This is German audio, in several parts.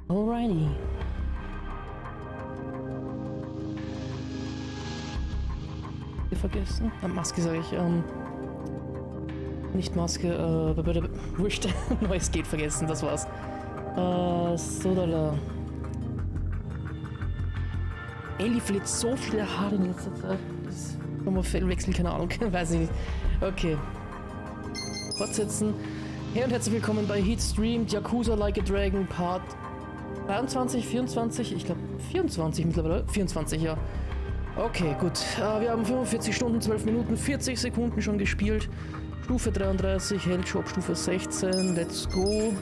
Alrighty. Vergessen? Maske sage ich, nicht Maske, wurscht. Neues geht vergessen, das war's. So da. Ellie verliert so viele Haare in letzter Zeit. Das nochmal Fellwechsel, keine Ahnung, weiß ich nicht. Okay. Fortsetzen. Hey und herzlich willkommen bei Heat Streamed Yakuza Like a Dragon Part 23, 24, ich glaube 24 mittlerweile. 24, ja. Okay, gut. Wir haben 45 Stunden, 12 Minuten, 40 Sekunden schon gespielt. Stufe 33, Heldshop Stufe 16. Let's go.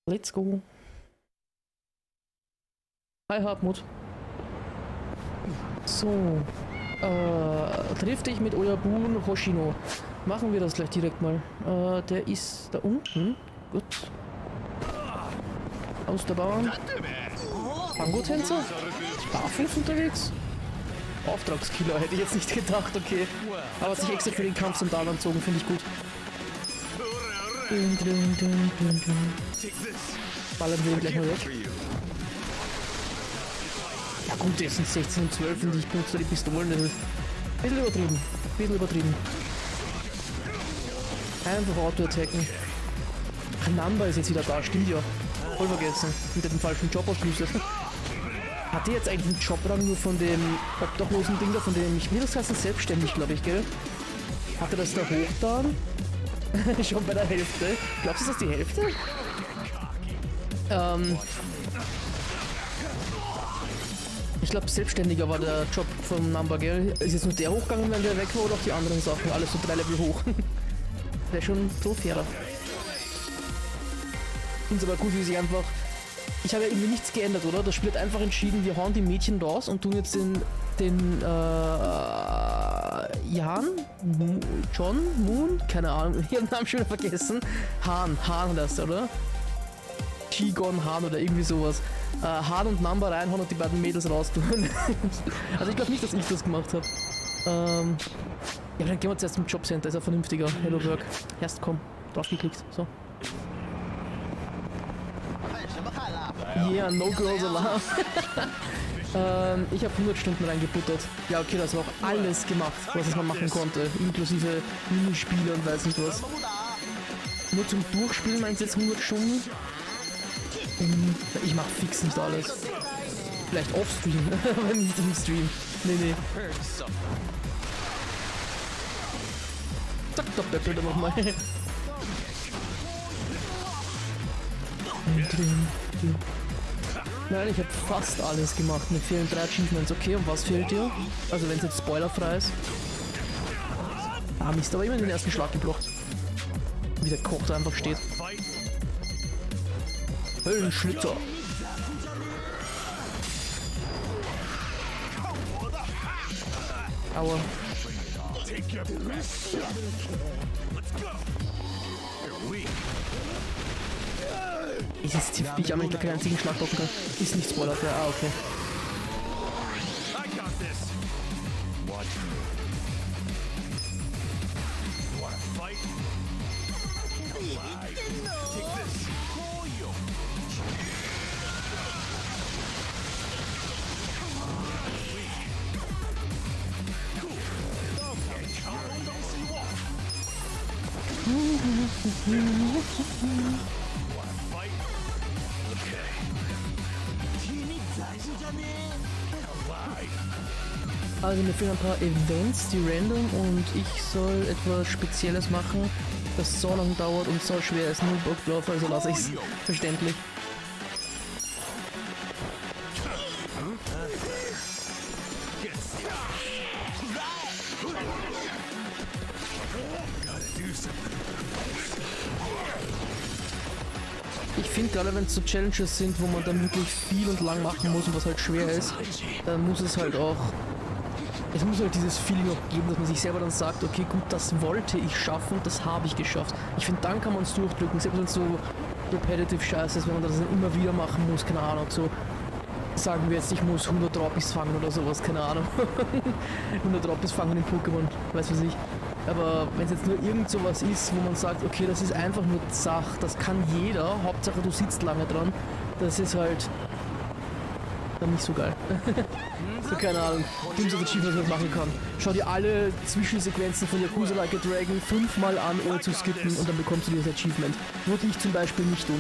Let's go. Hi Hartmut. So. Triff dich mit Oyabun Hoshino. Machen wir das gleich direkt mal. Der ist da unten. Gut. Aus der Bahn. Tango-Tänzer? Barfuß unterwegs? Auftragskiller, hätte ich jetzt nicht gedacht, okay. Aber sich extra für den Kampf zum Darm anzogen, finde ich gut. Ballern wir ihn gleich mal weg. Ja gut, jetzt sind 16 und 12 und ich benutze die Pistolen, das ist ein bisschen übertrieben. Einfach Auto-Attacken. Ach, Namba ist jetzt wieder da, stimmt ja. Voll vergessen. Hinter dem falschen Job ausgelöst. Hat die jetzt eigentlich einen Jobrang nur von dem obdachlosen Ding da, von dem ich mir das heißt selbstständig, glaube ich, gell? Hat er das da hochgetan? Schon bei der Hälfte. Glaubst du, ist das die Hälfte? Ich glaube, selbstständiger war der Job vom Number, gell? Ist jetzt nur der hochgegangen, wenn der weg war, oder auch die anderen Sachen? Alles so 3 Level hoch. Wäre schon so fairer. Finde es aber gut, wie sie einfach... Ich habe ja irgendwie nichts geändert, oder? Das Spiel hat einfach entschieden, wir hauen die Mädchen raus und tun jetzt den John, Moon, keine Ahnung, ich habe den Namen schon wieder vergessen. Hahn heißt er, oder? Shigon Hahn oder irgendwie sowas. Hahn und Number reinhauen und die beiden Mädels raus tun. Also ich glaube nicht, dass ich das gemacht habe. Ja, dann gehen wir zuerst zum Jobcenter, ist ja vernünftiger. Hello Work. Erst komm, draufgeklickt, so. Yeah, no girls allowed. Ich habe 100 Stunden reingebuttert. Ja, okay, das war auch alles gemacht, was man machen konnte. Inklusive Minispiele und weiß nicht was. Nur zum Durchspielen meinst du jetzt 100 Stunden? Ich mach fix nicht alles. Vielleicht off-stream, aber nicht im Stream. Nee. Zack, doch, der Bilder nochmal. Nein, ich habe fast alles gemacht. Mir fehlen 3 Achievements. Okay, und was fehlt dir? Also wenn es jetzt spoilerfrei ist. Ah, Mist, aber immer den ersten Schlag geblockt. Wie der Koch da einfach steht. Höllenschlitzer. Aua. Ich jetzt tief bin ich aber nicht keinen einzigen Schlag blocken kann. Ist nicht spoilerfrei. Ah, okay. Also mir fehlen ein paar Events, die random, und ich soll etwas Spezielles machen, das so lang dauert und so schwer ist. Nur Bock drauf, also lasse ich's. Verständlich. Ich finde gerade, wenn es so Challenges sind, wo man dann wirklich viel und lang machen muss und was halt schwer ist, dann muss es halt auch... Es muss halt dieses Feeling auch geben, dass man sich selber dann sagt, okay gut, das wollte ich schaffen, das habe ich geschafft. Ich finde, dann kann man es durchdrücken, selbst wenn es so repetitive Scheiße ist, wenn man das dann immer wieder machen muss, keine Ahnung, so sagen wir jetzt, ich muss 100 Droppies fangen oder sowas, keine Ahnung. 100 Droppies fangen in Pokémon, weiß was ich. Aber wenn es jetzt nur irgend sowas ist, wo man sagt, okay, das ist einfach nur Zach, das kann jeder, Hauptsache du sitzt lange dran, das ist halt dann nicht so geil. So, keine Ahnung, dümmste Achievement, was man machen kann. Schau dir alle Zwischensequenzen von Yakuza Like a Dragon 5-mal an, ohne zu skippen, und dann bekommst du dieses Achievement. Würde ich zum Beispiel nicht tun.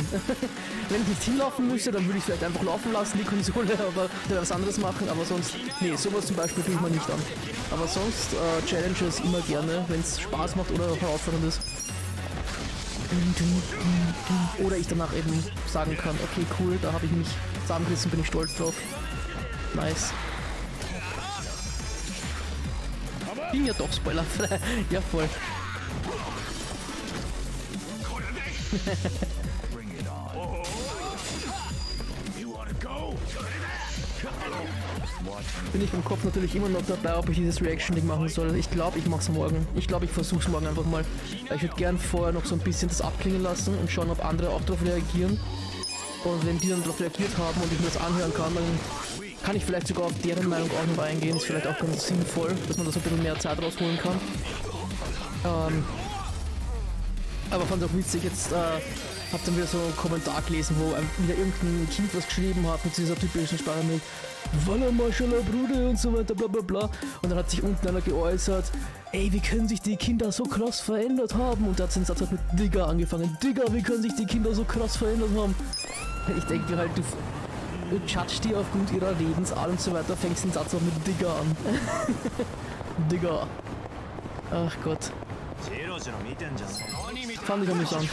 Wenn ich nicht hinlaufen müsste, dann würde ich vielleicht einfach laufen lassen, die Konsole, aber oder was anderes machen, aber sonst, nee, sowas zum Beispiel tue ich mal nicht an. Aber sonst, Challenges immer gerne, wenn es Spaß macht oder herausfordernd ist. Oder ich danach eben sagen kann, okay, cool, da habe ich mich zusammengerissen, bin ich stolz drauf. Nice. Bin ja doch spoilerfrei. Ja, voll. Bin ich im Kopf natürlich immer noch dabei, ob ich dieses Reaction-Ding machen soll. Ich glaube, ich mache es morgen. Ich glaube, ich versuche es morgen einfach mal. Ich würde gern vorher noch so ein bisschen das abklingen lassen und schauen, ob andere auch darauf reagieren. Und wenn die dann darauf reagiert haben und ich mir das anhören kann, dann kann ich vielleicht sogar auf deren Meinung auch noch eingehen. Ist vielleicht auch ganz sinnvoll, dass man da so ein bisschen mehr Zeit rausholen kann. Aber fand es auch witzig, jetzt hab dann wieder so einen Kommentar gelesen, wo wieder irgendein Kind was geschrieben hat mit dieser typischen Sprache mit Walla Maschallah Bruder und so weiter, bla bla bla. Und dann hat sich unten einer geäußert, ey, wie können sich die Kinder so krass verändert haben? Und der hat den Satz halt mit Digga angefangen. Digga, wie können sich die Kinder so krass verändert haben? Ich denke halt, du judgst die aufgrund ihrer Redensart und so weiter, fängst den Satz auch mit Digga an. Digga. Ach Gott. Fand ich amüsant.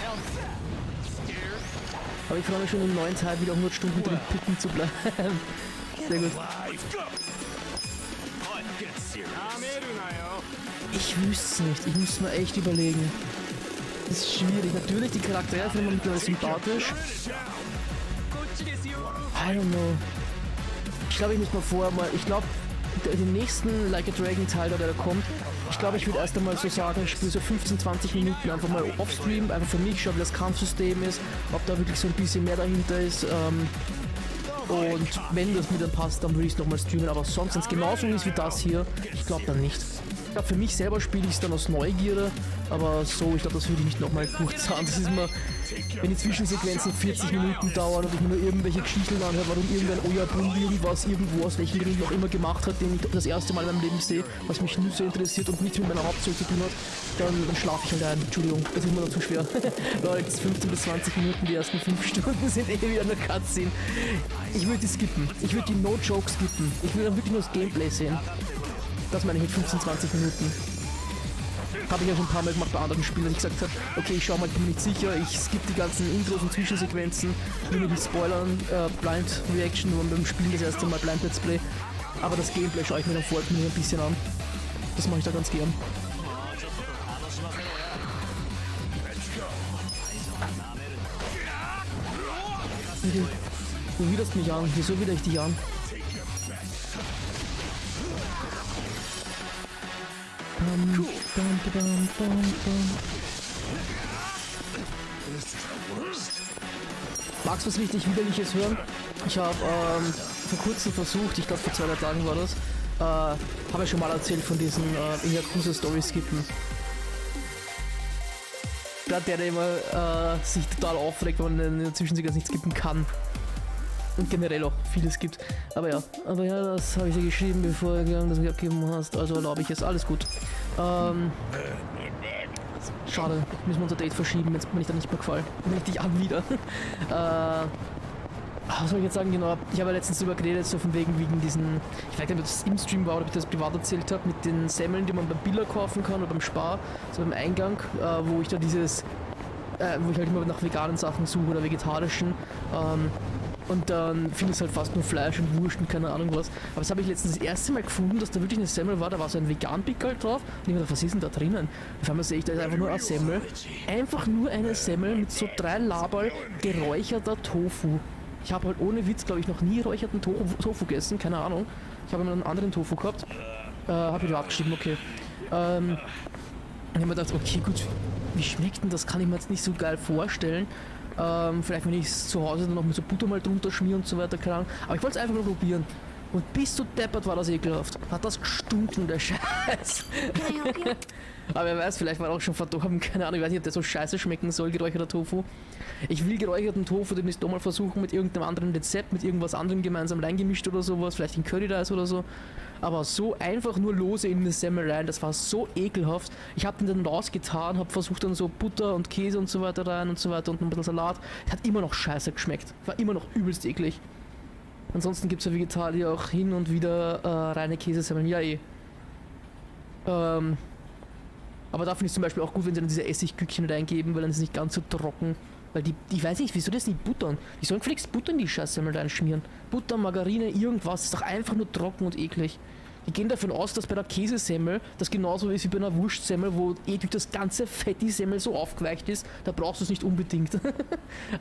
Aber ich freue mich schon im neuen Teil wieder 100 Stunden drin Pitten zu bleiben. Sehr gut. Ich wüsste es nicht. Ich müsste mir echt überlegen. Das ist schwierig. Natürlich, die Charaktere finden wir mittlerweile sympathisch. I don't know. Ich glaube, ich muss mal vorher mal... Ich glaube, den nächsten Like a Dragon Teil, der da kommt, ich glaube, ich würde erst einmal so sagen, ich spiele so 15-20 Minuten einfach mal offstream, einfach für mich, schau, wie das Kampfsystem ist, ob da wirklich so ein bisschen mehr dahinter ist. Und wenn das mir dann passt, dann würde ich es nochmal streamen, aber sonst, wenn es genauso ist wie das hier, ich glaube dann nicht. Ich glaube, für mich selber spiele ich es dann aus Neugierde, aber so, ich glaube, das würde ich nicht nochmal durchzahlen. Das ist immer, wenn die Zwischensequenzen 40 Minuten dauern und ich mir nur irgendwelche Geschichten anhöre, warum irgendein Oyabundi irgendwas irgendwo aus welchen Gründen auch immer gemacht hat, den ich das erste Mal in meinem Leben sehe, was mich nicht so interessiert und nichts mit meiner Hauptstory zu tun hat, dann schlafe ich halt ein. Entschuldigung, das ist mir dann zu schwer. Leute, 15 bis 20 Minuten, die ersten 5 Stunden sind eh wieder eine Cutscene. Ich würde die skippen. Ich würde die No-Joke skippen. Ich will dann wirklich nur das Gameplay sehen. Das meine ich mit 15-20 Minuten. Habe ich ja schon ein paar Mal gemacht bei anderen Spielen, dass ich gesagt habe, okay, ich schau mal, ich bin nicht sicher, ich skippe die ganzen Intros und Zwischensequenzen, will mir nicht spoilern, Blind Reaction, nur beim Spielen das erste Mal Blind Let's Play. Aber das Gameplay schaue ich mir dann vorher ein bisschen an. Das mache ich da ganz gern. Du widerst mich an, wieso widere ich dich an? Magst du was richtig Widerliches hören? Ich habe vor kurzem versucht, ich glaube vor 2-3 Tagen war das, habe ich schon mal erzählt von diesen Yakuza Story skippen. Der immer sich total aufregt, wenn man in der Zwischensequenz nicht skippen kann. Und generell auch vieles gibt. Aber ja, das habe ich dir geschrieben, bevor du das abgegeben hast. Also erlaube ich es. Alles gut. Schade, müssen wir unser Date verschieben, jetzt bin ich da nicht mehr gefallen. Wenn ich dich an wieder. Was soll ich jetzt sagen, genau. Ich habe ja letztens darüber geredet, so von wegen diesen, ich weiß nicht, ob das im Stream war oder ob ich das privat erzählt habe, mit den Semmeln, die man beim Billa kaufen kann oder beim Spar, so beim Eingang, wo ich da wo ich halt immer nach veganen Sachen suche oder vegetarischen. Und dann finde ich halt fast nur Fleisch und Wurst und keine Ahnung was. Aber das habe ich letztens das erste Mal gefunden, dass da wirklich eine Semmel war, da war so ein Vegan-Pickel drauf. Und ich mir dachte, was ist denn da drinnen? Auf einmal sehe ich, da ist einfach nur eine Semmel. Einfach nur eine Semmel mit so 3 Laberl geräucherter Tofu. Ich habe halt ohne Witz, glaube ich, noch nie räucherten Tofu gegessen, keine Ahnung. Ich habe immer einen anderen Tofu gehabt. Habe ich abgeschrieben, okay. Und ich habe mir gedacht, okay, gut, wie schmeckt denn das? Kann ich mir jetzt nicht so geil vorstellen. Vielleicht wenn ich es zu Hause dann noch mit so Butter mal drunter schmiere und so weiter, keine Ahnung. Aber ich wollte es einfach mal probieren. Und bis du deppert war das ekelhaft. Hat das gestunken, der Scheiß. Can I help you? Aber wer weiß, vielleicht war er auch schon verdorben. Keine Ahnung, ich weiß nicht, ob der so scheiße schmecken soll, geräucherter Tofu. Ich will geräucherten Tofu demnächst doch mal versuchen mit irgendeinem anderen Rezept, mit irgendwas anderem gemeinsam reingemischt oder sowas. Vielleicht in Curry Rice oder so. Aber so einfach nur lose in eine Semmel rein, das war so ekelhaft. Ich habe den dann rausgetan, habe versucht dann so Butter und Käse und so weiter rein und so weiter und ein bisschen Salat. Hat immer noch scheiße geschmeckt. War immer noch übelst eklig. Ansonsten gibt es ja Vegetarier auch hin und wieder reine Käsesemmeln. Ja eh. Aber da finde ich zum Beispiel auch gut, wenn sie dann diese Essiggückchen reingeben, weil dann ist es nicht ganz so trocken. Weil ich weiß nicht, wieso das nicht buttern? Die sollen gefälligst Butter in die Scheißsemmel reinschmieren. Butter, Margarine, irgendwas. Ist doch einfach nur trocken und eklig. Die gehen davon aus, dass bei der Käsesemmel das genauso ist wie bei einer Wurstsemmel, wo durch das ganze Fett die Semmel so aufgeweicht ist. Da brauchst du es nicht unbedingt.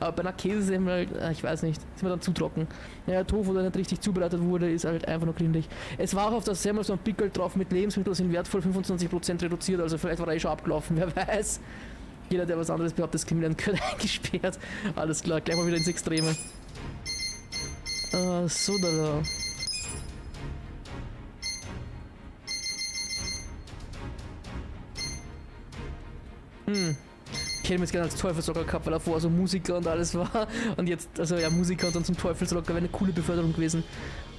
Aber bei einer Käsesemmel, ich weiß nicht, ist mir dann zu trocken. Ja, Tofu, der nicht richtig zubereitet wurde, ist halt einfach nur gründig. Es war auch auf der Semmel so ein Pickel drauf mit Lebensmitteln sind wertvoll 25% reduziert, also vielleicht war er schon abgelaufen, wer weiß. Jeder, der was anderes behauptet, ist kriminell eingesperrt. Alles klar, gleich mal wieder ins Extreme. So da. Ich hätte mich jetzt gerne als Teufelsrocker gehabt, weil er vorher so Musiker und alles war. Und jetzt, also ja, Musiker und dann zum Teufelsrocker wäre eine coole Beförderung gewesen.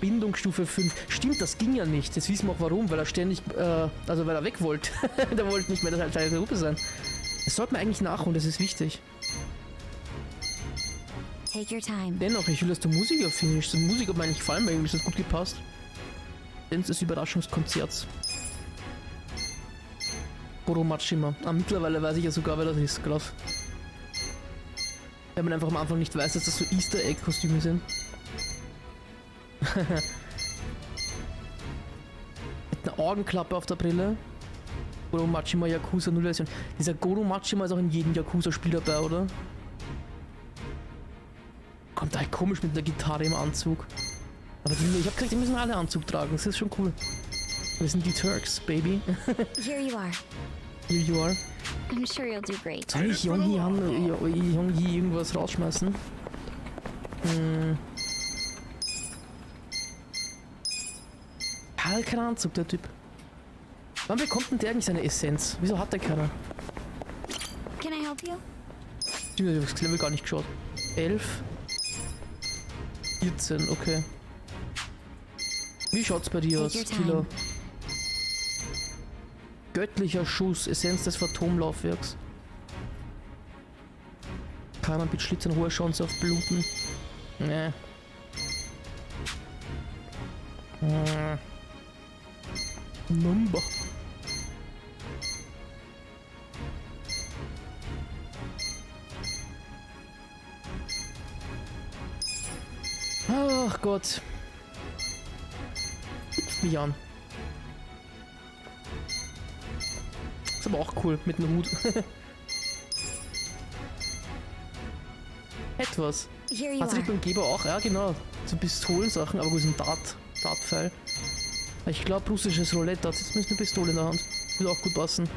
Bindungsstufe 5. Stimmt, das ging ja nicht. Jetzt wissen wir auch warum, weil er ständig, also weil er weg wollte. Der wollte nicht mehr Teil der Gruppe sein. Das sollte man eigentlich nachholen, das ist wichtig. Take your time. Dennoch, ich will, dass der Musiker finisht. Der Musiker hat mir eigentlich gefallen, weil ihm ist das gut gepasst. Denn des Überraschungskonzerts. Boro Matschima. Mittlerweile weiß ich ja sogar, wer das ist, gerade. Wenn man einfach am Anfang nicht weiß, dass das so Easter Egg Kostüme sind. Mit einer Augenklappe auf der Brille. Goro Matschima Yakuza 0 Version. Dieser Goro Matschima ist auch in jedem Yakuza-Spiel dabei, oder? Kommt halt komisch mit der Gitarre im Anzug. Aber ich hab gesagt, die müssen alle Anzug tragen, das ist schon cool. Wir sind die Turks, Baby. Here you are. Here you are. I'm sure you'll do great. Soll ich Yonghi irgendwas rausschmeißen? Halt keinen Anzug, der Typ. Wann bekommt denn der eigentlich seine Essenz? Wieso hat der keiner? Can I help you? Ich habe das Level gar nicht geschaut. 11. 14, okay. Wie schaut's bei dir aus, Killer? Göttlicher Schuss, Essenz des Phantomlaufwerks. Keiner mit Schlitzern, hohe Chance auf Bluten. Nee. Number. Ach Gott. Hüpft mich an. Ist aber auch cool, mit einem Hut. Etwas. Here you Hast du dich are. beim Geber auch? Ja, genau. So Pistolensachen, aber wo ist ein Dartpfeil? Ich glaube, russisches Roulette hat jetzt eine Pistole in der Hand. Würde auch gut passen.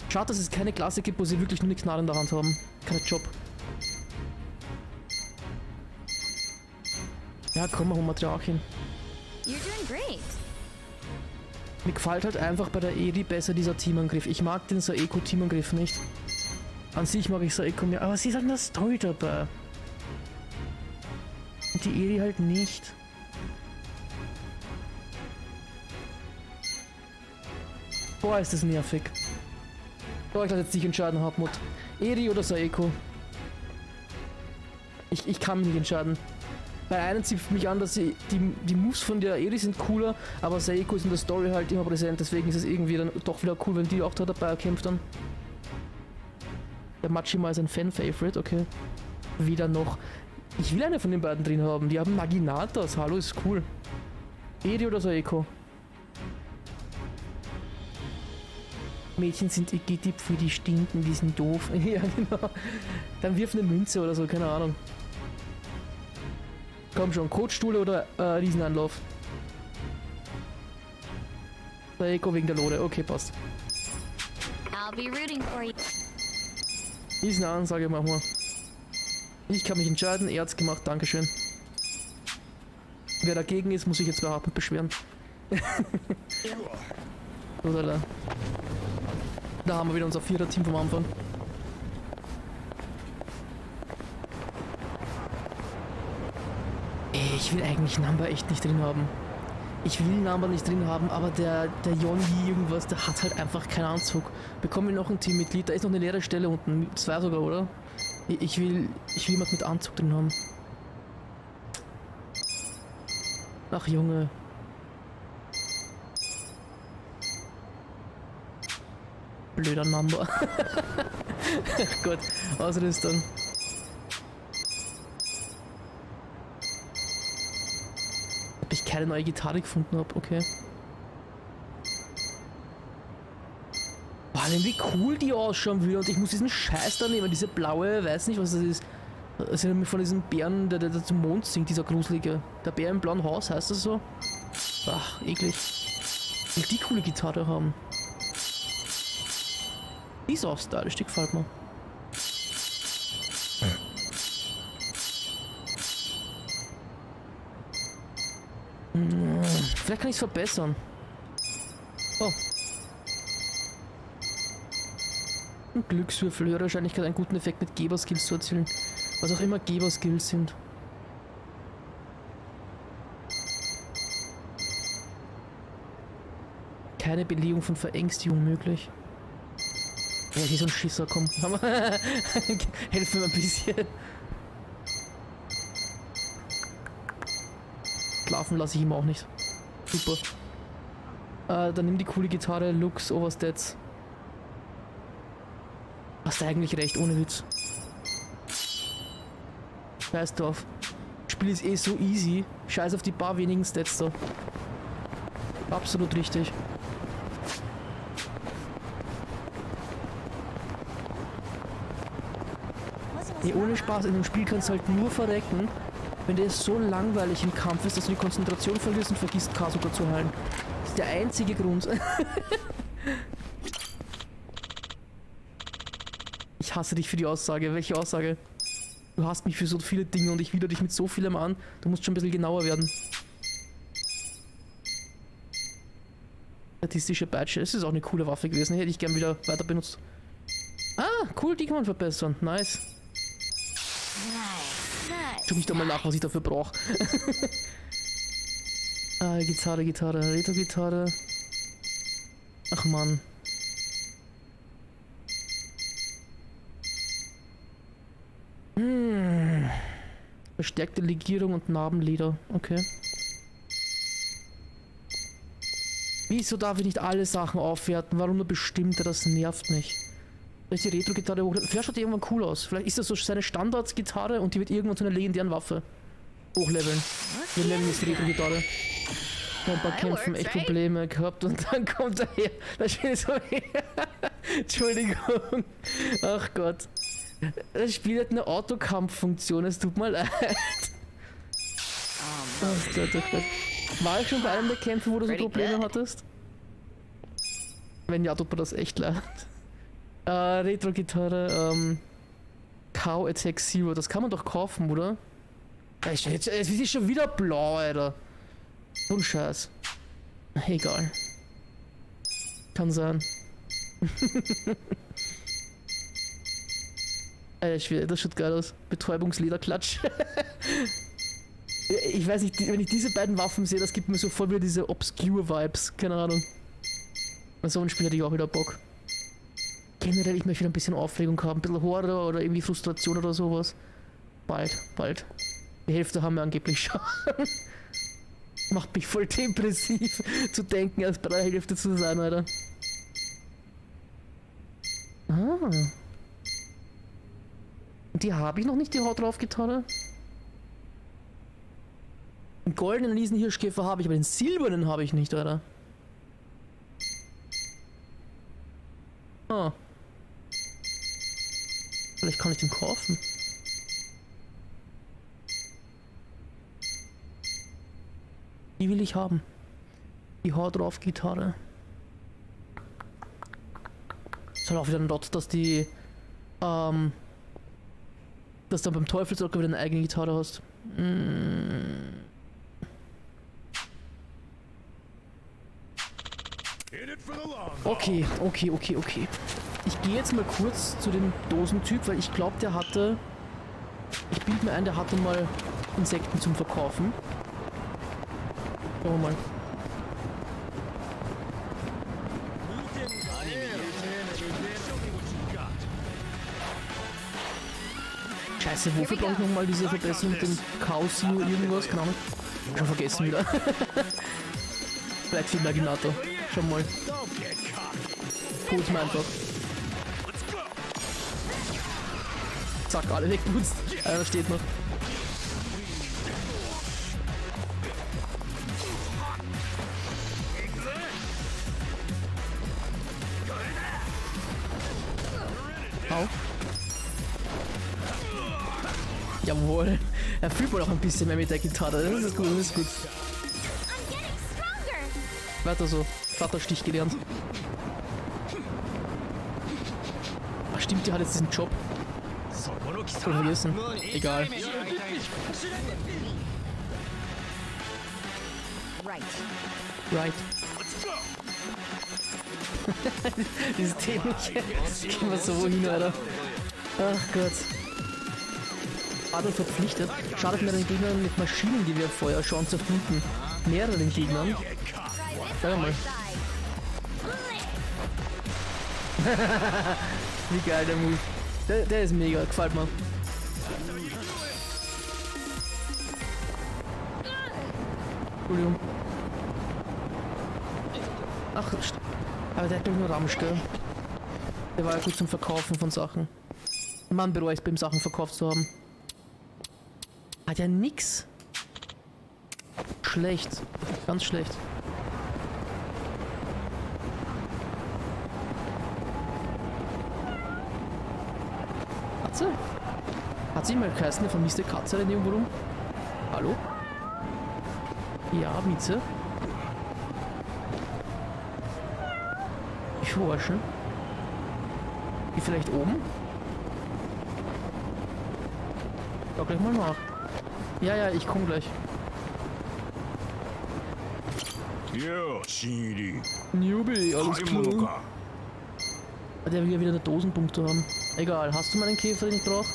Schade, dass es keine Klasse gibt, wo sie wirklich nur eine Knarre in der Hand haben. Kein Job. Ja, komm, machen wir Matriarchin. You're doing great. Mir gefällt halt einfach bei der Eri besser dieser Teamangriff. Ich mag den Saeko-Teamangriff nicht. An sich mag ich Saeko mehr, aber sie ist halt in der Story dabei. Und die Eri halt nicht. Boah, ist das nervig. Boah, ich lasse jetzt dich entscheiden, Hartmut. Eri oder Saeko? Ich kann mich nicht entscheiden. Bei einem zieht mich an, dass die Moves von der Eri sind cooler, aber Saeko ist in der Story halt immer präsent, deswegen ist es irgendwie dann doch wieder cool, wenn die auch da dabei kämpft dann. Der Machima ist ein Fan-Favorite, okay. Weder noch. Ich will eine von den beiden drin haben, die haben Naginatas, hallo, ist cool. Eri oder Saeko? Mädchen sind Igitti, für die stinken, die sind doof. Ja, genau. Dann wirf eine Münze oder so, keine Ahnung. Komm schon, Kotstuhle oder Riesenanlauf? Saeko wegen der Lode, okay, passt. I'll be rooting for you. Riesenansage machen wir. Ich kann mich entscheiden, er hat's gemacht, dankeschön. Wer dagegen ist, muss sich jetzt überhaupt nicht beschweren. Oder da haben wir wieder unser 4er-Team vom Anfang. Ich will eigentlich Number echt nicht drin haben. Ich will Number nicht drin haben, aber der Yonji irgendwas, der hat halt einfach keinen Anzug. Bekommen wir noch ein Teammitglied, da ist noch eine leere Stelle unten, 2 sogar, oder? Ich will jemand mit Anzug drin haben. Ach Junge. Blöder Number. Ach Gott, Ausrüstung. Ob ich keine neue Gitarre gefunden habe, okay. Boah, wie cool die ausschauen würde, und ich muss diesen Scheiß da nehmen, diese blaue, weiß nicht was das ist. Das ist von diesem Bären, der zum Mond singt, dieser gruselige. Der Bär im blauen Haus, heißt das so? Ach, eklig. Ich will die coole Gitarre haben. Die ist auch stylisch, die gefällt mir. Vielleicht kann ich es verbessern. Oh. Ein Glückswürfel, höhere Wahrscheinlichkeit, einen guten Effekt mit Geber-Skills zu erzielen. Was auch immer Geber-Skills sind. Keine Belegung von Verängstigung möglich. Ja, hier ist so ein Schisser, komm. Helfen wir ein bisschen. Schlafen lasse ich ihm auch nicht. Super. Dann nimm die coole Gitarre, Lux, Overstats. Hast du eigentlich recht, ohne Witz. Scheiß drauf. Spiel ist eh so easy. Scheiß auf die paar wenigen Stats da. Absolut richtig. Nee, ohne Spaß, in dem Spiel kannst du halt nur verrecken, wenn der so langweilig im Kampf ist, dass du die Konzentration verlierst und vergisst, Kasuga zu heilen. Das ist der einzige Grund. Ich hasse dich für die Aussage. Welche Aussage? Du hasst mich für so viele Dinge und ich widere dich mit so vielem an. Du musst schon ein bisschen genauer werden. Statistische Peitsche. Das ist auch eine coole Waffe gewesen. Hätte ich gern wieder weiter benutzt. Ah, cool, die kann man verbessern. Nice. Tu mich doch mal nach, was ich dafür brauche. Gitarre, Retro-Gitarre. Ach man. Verstärkte Legierung und Narbenleder. Okay. Wieso darf ich nicht alle Sachen aufwerten? Warum nur bestimmte? Das nervt mich. Vielleicht die Retro-Gitarre hoch. Vielleicht schaut die irgendwann cool aus. Vielleicht ist das so seine Standard-Gitarre und die wird irgendwann zu einer legendären Waffe. Hochleveln. Wir leveln jetzt die Retro-Gitarre. Ein paar Kämpfen echt Probleme gehabt und dann kommt er her. Da steht so her. Entschuldigung. Ach Gott. Das Spiel hat eine Autokampffunktion, es tut mir leid. Oh Gott, oh Gott. War ich schon bei einem der Kämpfe, wo du so Probleme hattest? Wenn ja, tut mir das echt leid. Retro-Gitarre, Cow Attack Zero, das kann man doch kaufen, oder? Jetzt ist schon wieder blau, Alter. So ein Scheiß. Egal. Kann sein. Das schaut geil aus. Betäubungslederklatsch. Ich weiß nicht, wenn ich diese beiden Waffen sehe, das gibt mir so voll wieder diese Obscure-Vibes. Keine Ahnung. Und so ein Spiel hätte ich auch wieder Bock. Generell, ich möchte wieder ein bisschen Aufregung haben. Ein bisschen Horror oder irgendwie Frustration oder sowas. Bald. Die Hälfte haben wir angeblich schon. Macht mich voll depressiv zu denken, erst bei der Hälfte zu sein, Alter. Ah. Und die habe ich noch nicht, die Haut drauf Gitarre. Den goldenen Riesenhirschkäfer habe ich, aber den silbernen habe ich nicht, Alter. Ah. Vielleicht kann ich den kaufen. Die will ich haben. Die Haut drauf Gitarre. Ist halt auch wieder ein Lot, dass die dass du beim Teufelsrocker wieder eine eigene Gitarre hast. Okay. Ich gehe jetzt mal kurz zu dem Dosentyp, weil ich glaube, der hatte... Ich bilde mir ein, der hatte mal Insekten zum Verkaufen. Schauen wir mal. Scheiße, wofür brauche ich nochmal diese Verbesserung mit dem Chaos irgendwas? Keine Ahnung. Schon vergessen wieder. Vielleicht viel Imaginator. Schau mal. Hol's mir einfach. Zack, alle wegputzt. Einer steht noch. Au. Jawohl. Er fühlt wohl auch ein bisschen mehr mit der Gitarre. Das ist gut, das ist gut. Weiter so. Vaterstich gelernt. Ach stimmt, die hat jetzt diesen Job. Voll vergessen. Egal. Right. Dieses dämliche. Gehen wir so hin, Alter. Ach Gott. Adel verpflichtet. Schadet mir den Gegnern mit Maschinengewehrfeuer schon zu fluten. Mehreren Gegnern. Sag mal. Wie geil der Move. Der ist mega, gefällt mir. Entschuldigung. Ach, aber der hat doch nur Ramsch, gell? Der war ja gut zum Verkaufen von Sachen. Mann, bereue ich beim Sachen verkauft zu haben. Hat ja nix. Schlecht. Ganz schlecht. Katze? Hat sie mal geheißen, eine vermisste Katze in irgendwo rum? Hallo? Ja, Mieze? Ich forschen. Die vielleicht oben? Schau gleich mal nach. Ja, ich komm gleich. Newbie, alles klar. Der will ja wieder eine Dosenpunkte haben. Egal, hast du mal einen Käfer, den ich brauche?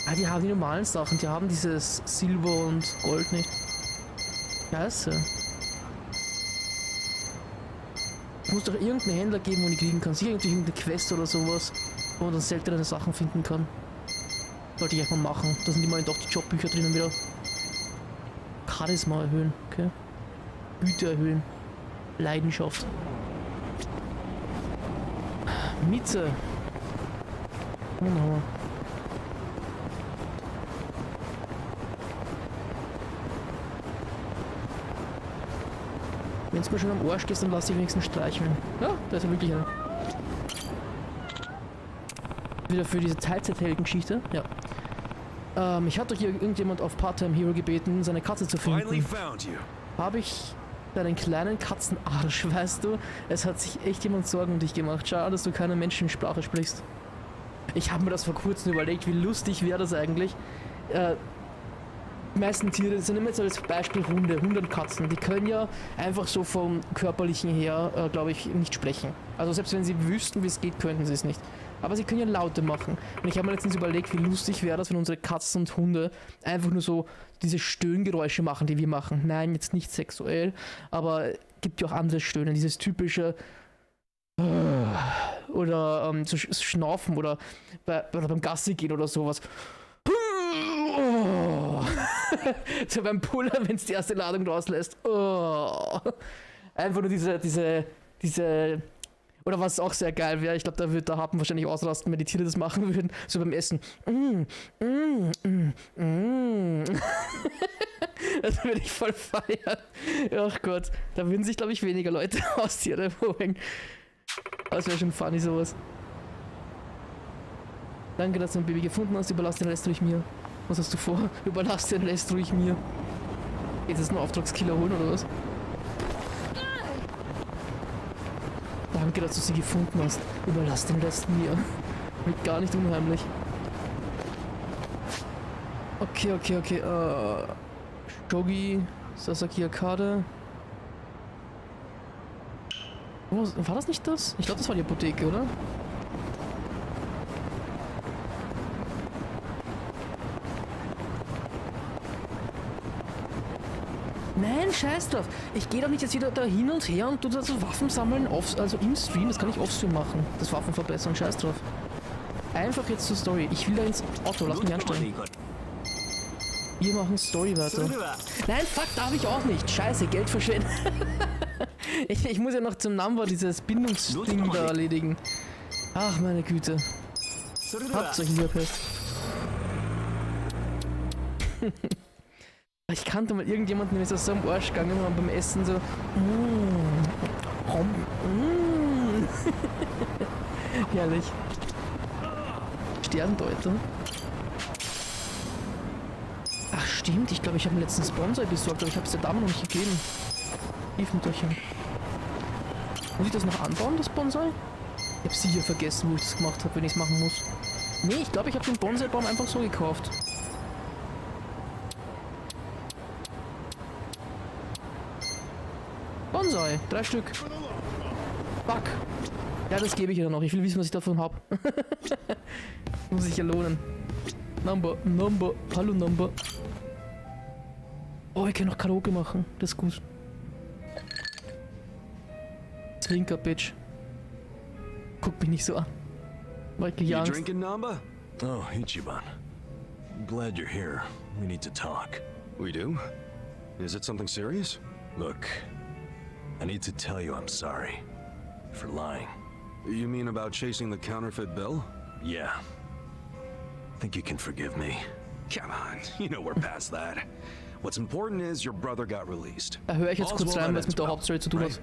Ah, die haben die normalen Sachen, die haben dieses Silber und Gold nicht. Scheiße. Es muss doch irgendeinen Händler geben, wo ich kriegen kann. Sicher irgendeine Quest oder sowas, wo man dann seltene Sachen finden kann. Sollte ich echt mal machen. Da sind immerhin doch die Jobbücher drinnen wieder. Charisma erhöhen, okay. Güte erhöhen. Leidenschaft. Mieze. Wunderbar. Wenn es mir schon am Arsch geht, dann lasse ich wenigstens streicheln. Ja, da ist ja wirklich einer. Wieder für diese Teilzeithelden-Geschichte. Ja. Ich hatte doch hier irgendjemand auf Part-Time Hero gebeten, seine Katze zu finden. Habe ich deinen kleinen Katzenarsch, weißt du? Es hat sich echt jemand Sorgen um dich gemacht. Schade, dass du keine Menschensprache sprichst. Ich habe mir das vor kurzem überlegt, wie lustig wäre das eigentlich. Die meisten Tiere sind immer jetzt als Beispiel Hunde und Katzen. Die können ja einfach so vom Körperlichen her, glaube ich, nicht sprechen. Also selbst wenn sie wüssten, wie es geht, könnten sie es nicht. Aber sie können ja Laute machen. Und ich habe mir letztens überlegt, wie lustig wäre das, wenn unsere Katzen und Hunde einfach nur so diese Stöhngeräusche machen, die wir machen. Nein, jetzt nicht sexuell, aber gibt ja auch andere Stöhnen. Dieses typische oder so Schnaufen oder beim Gassi gehen oder sowas. Oh. So beim Puller, wenn es die erste Ladung rauslässt. Oh. Einfach nur diese oder was auch sehr geil wäre, ich glaube, da wird der Happen wahrscheinlich ausrasten, wenn die Tiere das machen würden, so beim Essen. Das würde ich voll feiern. Ach Gott, da würden sich, glaube ich, weniger Leute Haustiere holen. Das wäre schon funny, sowas. Danke, dass du ein Baby gefunden hast, überlass den Rest ruhig mir. Was hast du vor? Überlass den Rest ruhig mir. Geht es nur Auftragskiller holen, oder was? Danke, dass du sie gefunden hast. Überlass den Rest mir. Wird gar nicht unheimlich. Okay. Shogi. Sasaki Arcade. Oh, war das nicht das? Ich glaube, das war die Apotheke, oder? Nein, scheiß drauf. Ich gehe doch nicht jetzt wieder da hin und her und tu da so Waffen sammeln, also im Stream. Das kann ich off-stream machen. Das Waffen verbessern, scheiß drauf. Einfach jetzt zur Story. Ich will da ins Auto, lass mich anstellen. Wir machen Story weiter. Nein, fuck, darf ich auch nicht. Scheiße, Geld verschwenden. ich muss ja noch zum Number dieses Bindungsding da erledigen. Ach, meine Güte. Hauptsache hier Pest. Ich kannte mal irgendjemanden, der ist so am Arsch gegangen und beim Essen so. Herrlich. Sterndeuter. Ach stimmt, ich glaube, ich habe mir letzten Sponsor besorgt, aber ich habe es der Dame noch nicht gegeben. Tiefentöchern. Muss ich das noch anbauen, das Bonsai? Ich habe sicher vergessen, wo ich das gemacht habe, wenn ich es machen muss. Nee, ich glaube, ich habe den Bonsai-Baum einfach so gekauft. Bonsai, 3 Stück. Fuck. Ja, das gebe ich ja noch. Ich will wissen, was ich davon habe. Muss sich ja lohnen. Number. Hallo Number. Oh, ich kann noch Karaoke machen. Das ist gut. Zwinker, Bitch. Guck mich nicht so an. Michael You Young. drinking, Namba? Oh, Ichiban. I'm glad you're here. We need to talk. We do? Is it something serious? Look, I need to tell you I'm sorry for lying. You mean about chasing the counterfeit bill? Yeah. Think you can forgive me? Come on, you know we're past that. What's important is your brother got released. Da höre ich jetzt kurz rein, was mit der Hauptstory zu tun hat.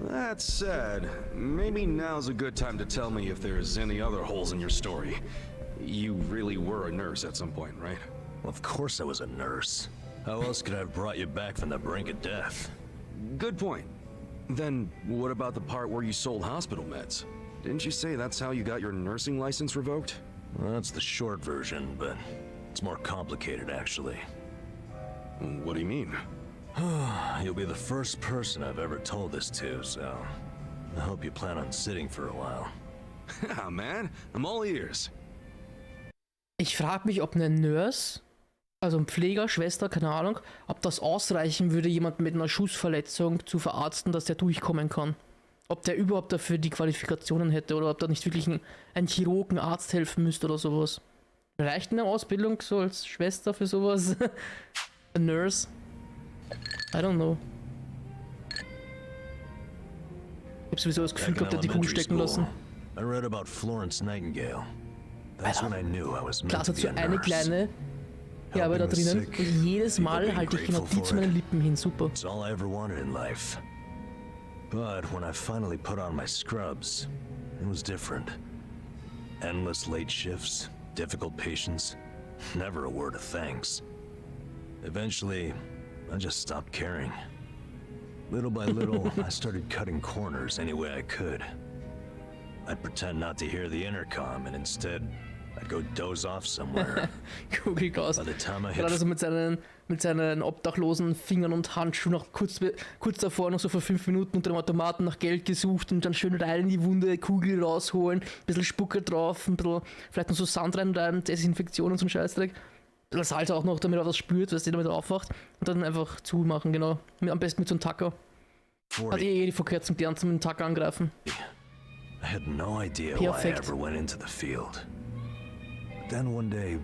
That said, maybe now's a good time to tell me if there's any other holes in your story. You really were a nurse at some point, right? Well, of course I was a nurse. How else could I have brought you back from the brink of death? Good point. Then what about the part where you sold hospital meds? Didn't you say that's how you got your nursing license revoked? Well, that's the short version, but it's more complicated actually. What do you mean? You'll be the first person I've ever told this to, so I hope you plan on sitting for a while. Ah, man, I'm all ears. Ich frage mich, ob eine Nurse, also ein Pfleger, Schwester, keine Ahnung, ob das ausreichen würde, jemanden mit einer Schussverletzung zu verarzten, dass der durchkommen kann. Ob der überhaupt dafür die Qualifikationen hätte oder ob da nicht wirklich ein Chirurg, ein Arzt helfen müsste oder sowas. Reicht eine Ausbildung so als Schwester für sowas? A nurse? I don't know. Ich hab sowieso das Gefühl gehabt, der hat die Kugel stecken lassen. I read about Florence Nightingale. That's when I knew I was meant Klar, to hat be so a eine nurse. kleine Gerbe da drinnen und jedes Mal halte ich genau die zu meinen Lippen hin, super. It's all I ever wanted in life. But when I finally put on my scrubs, it was different. Endless late shifts, difficult patients, never a word of thanks. Eventually, I just stopped caring. Little by little, I started cutting corners any way I could. I'd pretend not to hear the intercom and instead I'd go doze off somewhere. Kugel raus. By the time I hit Gerade so mit seinen obdachlosen Fingern und Handschuhen noch kurz davor noch so vor 5 Minuten unter dem Automaten nach Geld gesucht und dann schön rein in die Wunde, Kugel rausholen, ein bisschen Spucke drauf, ein bisschen vielleicht noch so Sand rein, Desinfektion und so ein Scheißdreck. Das Salz auch noch, damit er was spürt, dass der damit aufwacht und dann einfach zumachen, genau. Am besten mit so einem Tacker. Hat die verkehrt zum Gern zum Tacker angreifen. I had no idea Perfect. why I ever went into the field. But then one day,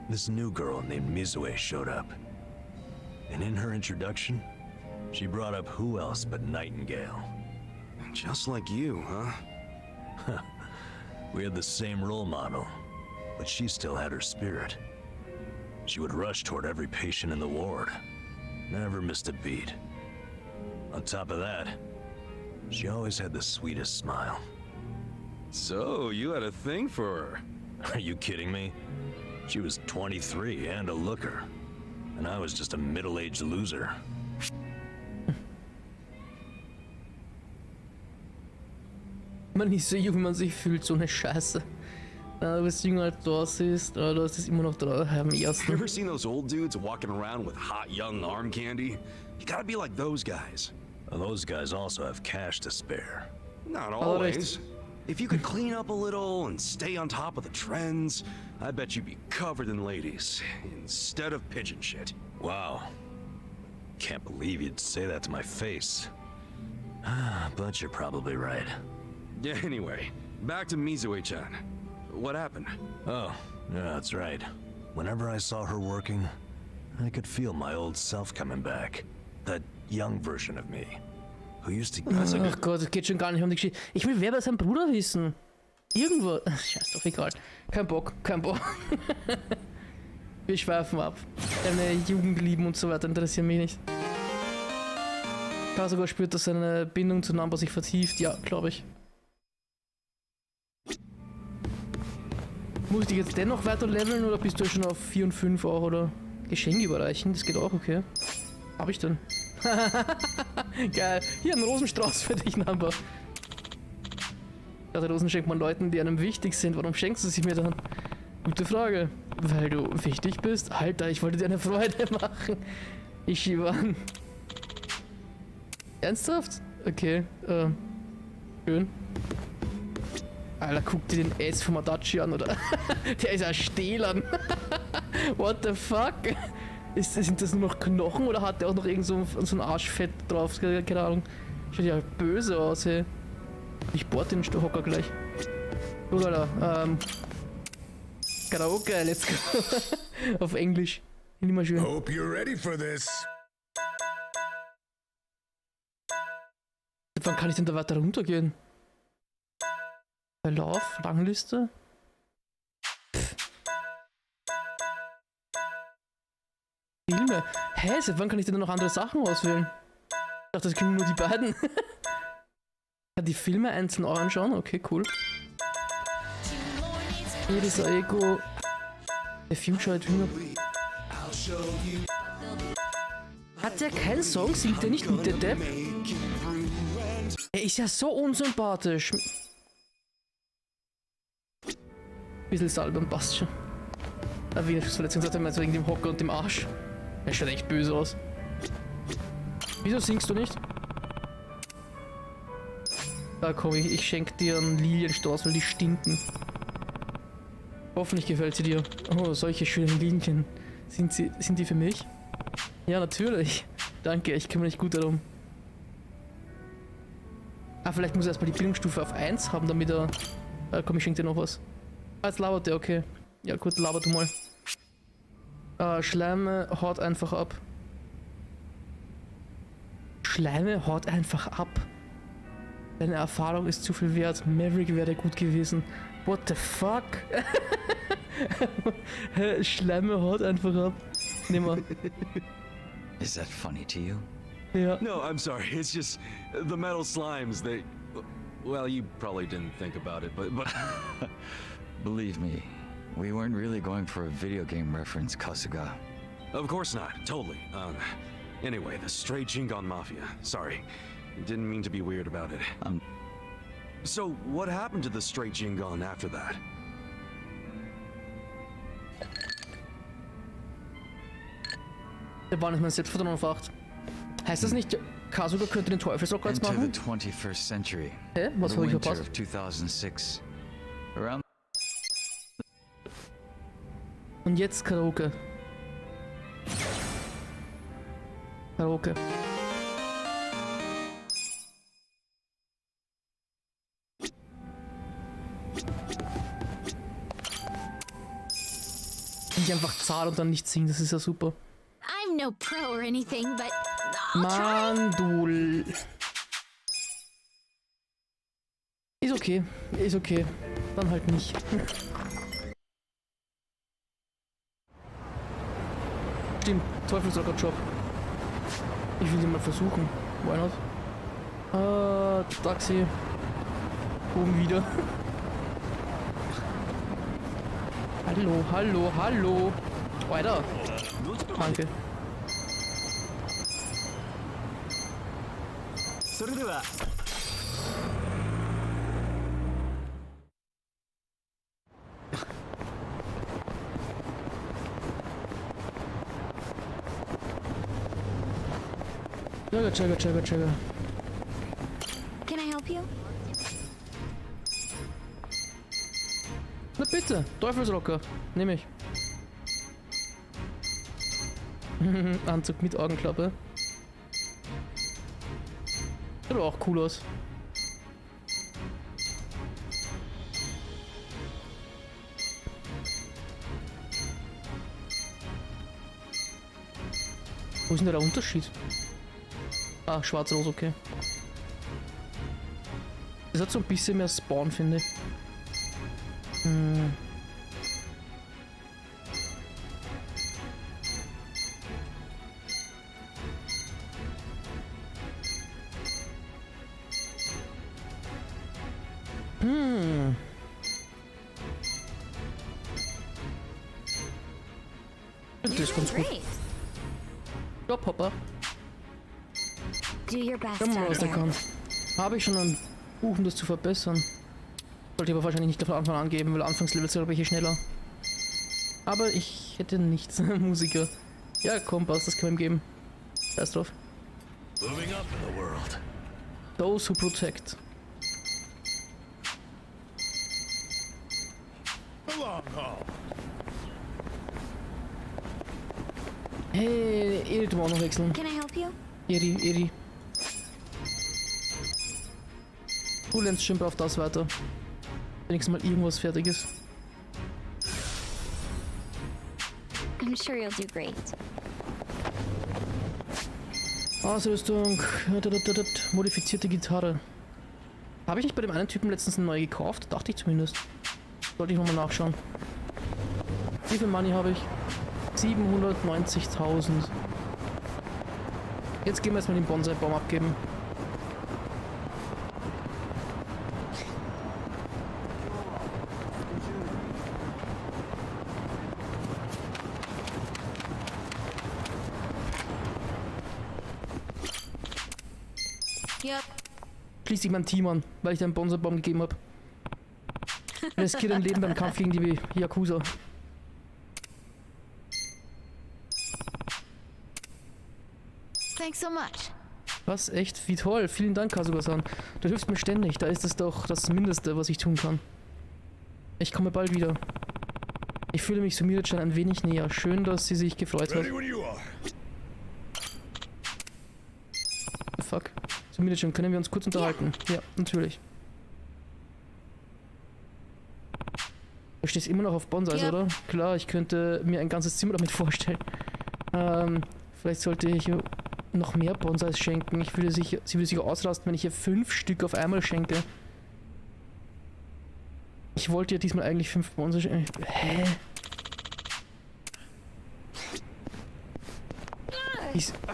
this new girl named Mizue showed up. And in her introduction, she brought up who else but Nightingale. Just like you, huh? We had the same role model, but she still had her spirit. She would rush toward every patient in the ward. Never missed a beat. On top of that, she always had the sweetest smile. So, you had a thing for her. Are you kidding me? She was 23 and a looker. And I was just a middle-aged loser. Man ist so jung, wie man sich fühlt, so eine Scheiße. Du bist jünger als du aussiehst, aber du hast es immer noch da am You ersten. ever seen those old dudes walking around with hot young arm candy? You gotta be like those guys. And those guys also have cash to spare. Not Alright. always. If you could clean up a little and stay on top of the trends, I bet you'd be covered in ladies instead of pigeon shit. Wow. Can't believe you'd say that to my face. But you're probably right. Yeah, anyway, back to Mizue-chan. What happened? Oh, yeah, that's right. Whenever I saw her working, I could feel my old self coming back. That young version of me. Who used to... Ach Gott, es geht schon gar nicht um die Geschichte. Ich will wer bei seinem Bruder wissen. Irgendwo. Scheiß doch, egal. Kein Bock, kein Bock. Wir schweifen ab. Deine Jugend lieben und so weiter interessieren mich nicht. Kasuga spürt, dass seine Bindung zu Number sich vertieft. Ja, glaube ich. Muss ich dich jetzt dennoch weiter leveln oder bist du schon auf 4 und 5 auch, oder? Geschenke überreichen, das geht auch, okay. Hab ich denn? Geil. Hier ein Rosenstrauß für dich, Number. Also Rosen schenkt man Leuten, die einem wichtig sind. Warum schenkst du sie mir dann? Gute Frage. Weil du wichtig bist? Alter, ich wollte dir eine Freude machen. Ich schiebe an. Ernsthaft? Okay, schön. Alter, guck dir den Ace vom Adachi an, oder? Der ist ein Stählern. What the fuck? Sind das nur noch Knochen oder hat der auch noch irgend so ein Arschfett drauf? Keine Ahnung. Schaut ja böse aus, hey. Ich bohrt den Hocker gleich. Gut, Alter. Karaoke, let's go. Auf Englisch. Nicht mal schön. Hope you're ready for this. Wann kann ich denn da weiter runtergehen? Verlauf, Rangliste. Filme. Hä, seit wann kann ich denn noch andere Sachen auswählen? Ich dachte, das können nur die beiden. Kann die Filme einzeln auch anschauen? Okay, cool. Jedes Ego. Der Future Dreamer. Hat der keinen Song? Singt der nicht mit der Depp? Er ist ja so unsympathisch. Bisschen Salbern passt schon. Aber wie Verletzung sagt er mal wegen dem Hocker und dem Arsch. Er schaut echt böse aus. Wieso singst du nicht? Da komm ich schenke dir einen Lilienstrauß, weil die stinken. Hoffentlich gefällt sie dir. Oh, solche schönen Lilien. Sind die für mich? Ja, natürlich. Danke, ich kümmere mich gut darum. Ah, vielleicht muss er erstmal die Bildungsstufe auf 1 haben, damit er... komm, ich schenke dir noch was. Ah, jetzt labert der, okay. Ja gut, laber du mal. Schleime haut einfach ab. Schleime haut einfach ab. Deine Erfahrung ist zu viel wert. Maverick wäre gut gewesen. What the fuck? Schleime haut einfach ab. Nimm mal. Is that funny to you? Ja. No, I'm sorry. It's just the metal slimes. They, well, you probably didn't think about it, but Believe me, we weren't really going for a video game reference, Kasuga. of course not. Totally. Anyway, the stray Jingon Mafia. Sorry, didn't mean to be weird about it. So, what happened to the stray Jingon after that? Der war nicht mein Selbstvertrauen auf 8. Heißt das nicht, Kasuga könnte den Teufelsrock jetzt Into the machen? 21st century. Hä? Was The habe ich winter verpasst? of 2006. Around Und jetzt Karaoke. Karaoke. Nicht einfach zahlen und dann nicht singen, das ist ja super. I'm no pro or anything, but I'll try. Mann, du... Ist okay, ist okay. Dann halt nicht. Stimmt, Teufelsrocker-Job. Ich will den mal versuchen. Why not? Taxi. Oben wieder. Hallo, hallo, hallo. Weiter. Danke. Chugga. Can I help you? Na bitte, Teufelsrocker. Nehme ich. Anzug mit Augenklappe. Sieht aber auch cool aus. Wo ist denn der Unterschied? Ah, schwarz-rot, okay. Das hat so ein bisschen mehr Spawn, finde ich. Das ist ganz gut. Great. Ja, Papa. Do your best Schauen wir mal, out was der there. kann. Habe ich schon ein Buch, um das zu verbessern. Sollte ich aber wahrscheinlich nicht von Anfang an geben, weil Anfangslevel sind aber hier schneller. Aber ich hätte nichts. Musiker. Ja, komm, passt, das kann man ihm geben. Scheiß drauf. Moving up in the world. Those who protect. The long haul. Hey, Eri, du auch noch wechseln. Can I help you? Eri. Du lernst schon auf das weiter. Wenigstens mal irgendwas fertig ist. I'm sure you'll do great. Ausrüstung. Modifizierte Gitarre. Habe ich nicht bei dem einen Typen letztens eine neue gekauft? Dachte ich zumindest. Sollte ich nochmal nachschauen. Wie viel Money habe ich? 790.000. Jetzt gehen wir erstmal den Bonsai-Baum abgeben. Yep. Schließlich mein Team an, weil ich dir einen Bonsai-Baum gegeben habe. Riskiere dein Leben beim Kampf gegen die Yakuza. Thanks so much. Was? Echt? Wie toll. Vielen Dank, Kasuga-san. Du hilfst mir ständig. Da ist es doch das Mindeste, was ich tun kann. Ich komme bald wieder. Ich fühle mich Sumirechan ein wenig näher. Schön, dass sie sich gefreut hat. Ready when you are. Fuck. Sumirechan, können wir uns kurz unterhalten? Ja, natürlich. Du stehst immer noch auf Bonsais, Ja. oder? Klar, ich könnte mir ein ganzes Zimmer damit vorstellen. Vielleicht sollte ich noch mehr Bonsais schenken. Sie würde sich ausrasten, wenn ich ihr 5 Stück auf einmal schenke. Ich wollte ja diesmal eigentlich 5 Bonsai schenken. Hä?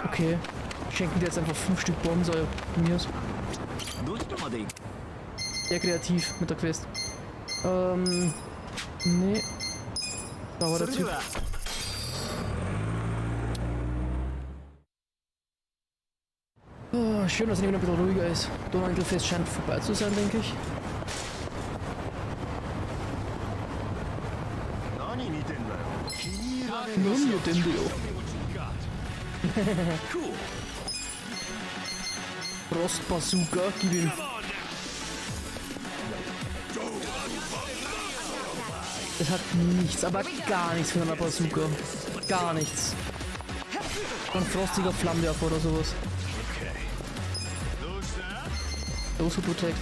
Okay. Schenken dir jetzt einfach 5 Stück Bonsai. Von mir aus. Sehr kreativ mit der Quest. Nee. Da war der Typ. Oh, schön, dass es ein bisschen ruhiger ist. Donauinselfest scheint vorbei zu sein, denke ich. Nun, ihr Dindio. Frostbazooka, gib ihm. Es hat nichts, aber gar nichts von einer Bazooka. Gar nichts. Ein frostiger Flammenwerfer oder sowas. Those who protect.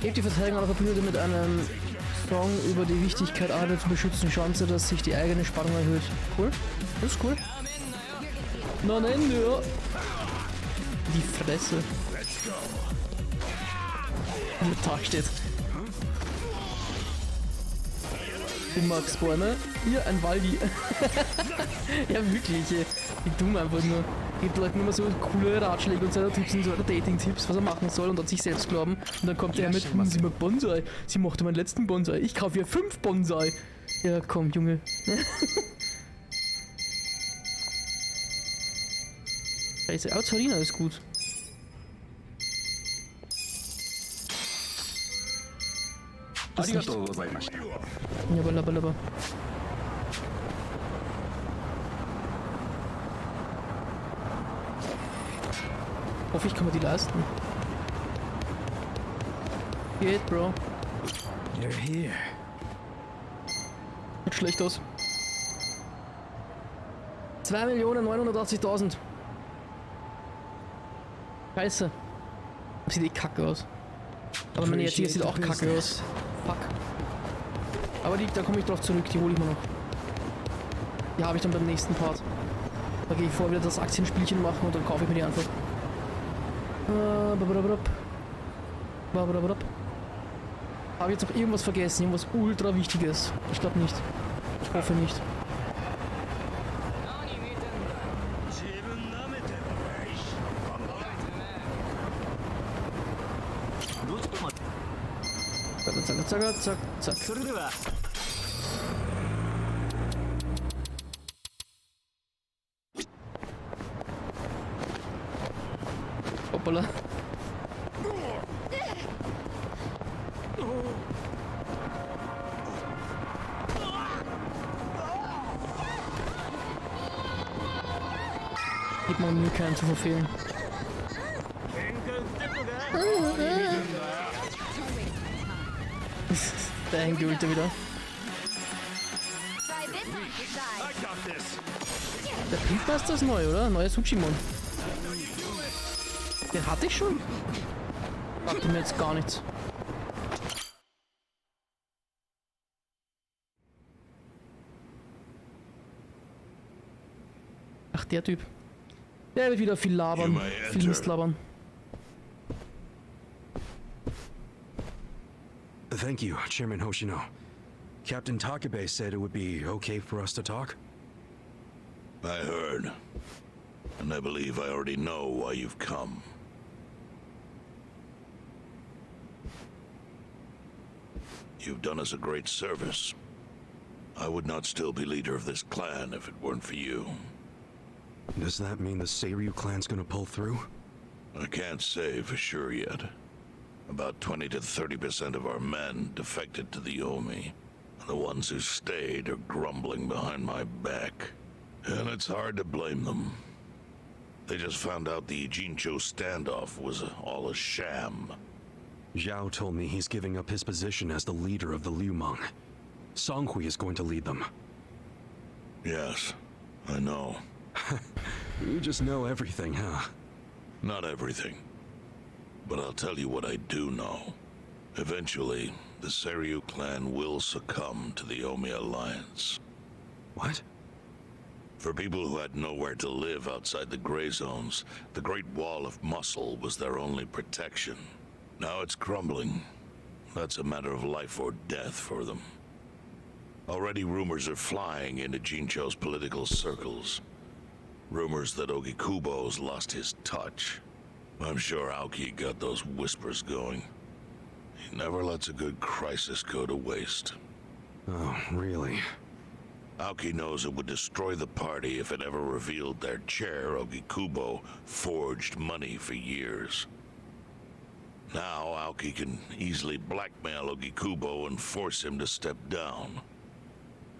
Hebt die Verteidigung aller Verbündeten mit einem Song über die Wichtigkeit, alle zu beschützen, Chance, dass sich die eigene Spannung erhöht. Cool. Das ist cool. Nein, ja. Die Fresse. Da steht. Du magst Bäume? Hier, ein Waldi. Ja, wirklich. Wie dumm einfach nur. Gibt Leuten immer so coole Ratschläge und so Tipps und so Dating-Tipps, was er machen soll und an sich selbst glauben. Und dann kommt er mit, sie mag Bonsai. Sie mochte meinen letzten Bonsai. Ich kaufe ihr 5 Bonsai. Ja, komm, Junge. Scheiße, Auzarina ist gut. Das nicht. Jabba. hoffe, ich kann mir die leisten. Geht, Bro. You're here. Sieht schlecht aus. 2.980.000. Scheiße. Sieht eh kacke aus. Aber meine jetzige sieht auch kacke aus. Fuck. Aber da komme ich drauf zurück, die hole ich mir noch. Die habe ich dann beim nächsten Part. Da gehe ich vor, wieder das Aktienspielchen machen und dann kaufe ich mir die einfach. Habe ich jetzt noch irgendwas vergessen? Irgendwas ultra Wichtiges? Ich glaube nicht. Ich hoffe nicht. Zack, zack, zack, zack, zack. Hoppala. Gib mal Mühe, keinen zu verfehlen. Der Endgültige wieder. Der Pinkmaster ist neu, oder? Neuer Suchimon. Den hatte ich schon. Sagte mir jetzt gar nichts. Ach, der Typ. Der wird wieder viel labern. Viel Mist labern. Thank you, Chairman Hoshino. Captain Takabe said it would be okay for us to talk. I heard. And I believe I already know why you've come. You've done us a great service. I would not still be leader of this clan if it weren't for you. Does that mean the Seiryu clan's gonna pull through? I can't say for sure yet. About 20 to 30% of our men defected to the Omi. The ones who stayed are grumbling behind my back. And it's hard to blame them. They just found out the Jincho standoff was all a sham. Zhao told me he's giving up his position as the leader of the Liumang. Songhui is going to lead them. Yes, I know. You just know everything, huh? Not everything. But I'll tell you what I do know. Eventually, the Seiryu clan will succumb to the Omi Alliance. What? For people who had nowhere to live outside the gray zones, the Great Wall of Muscle was their only protection. Now it's crumbling. That's a matter of life or death for them. Already rumors are flying into Jincho's political circles. Rumors that Ogikubo's lost his touch. I'm sure Aoki got those whispers going. He never lets a good crisis go to waste. Oh, really? Aoki knows it would destroy the party if it ever revealed their chair, Ogikubo, forged money for years. Now Aoki can easily blackmail Ogikubo and force him to step down.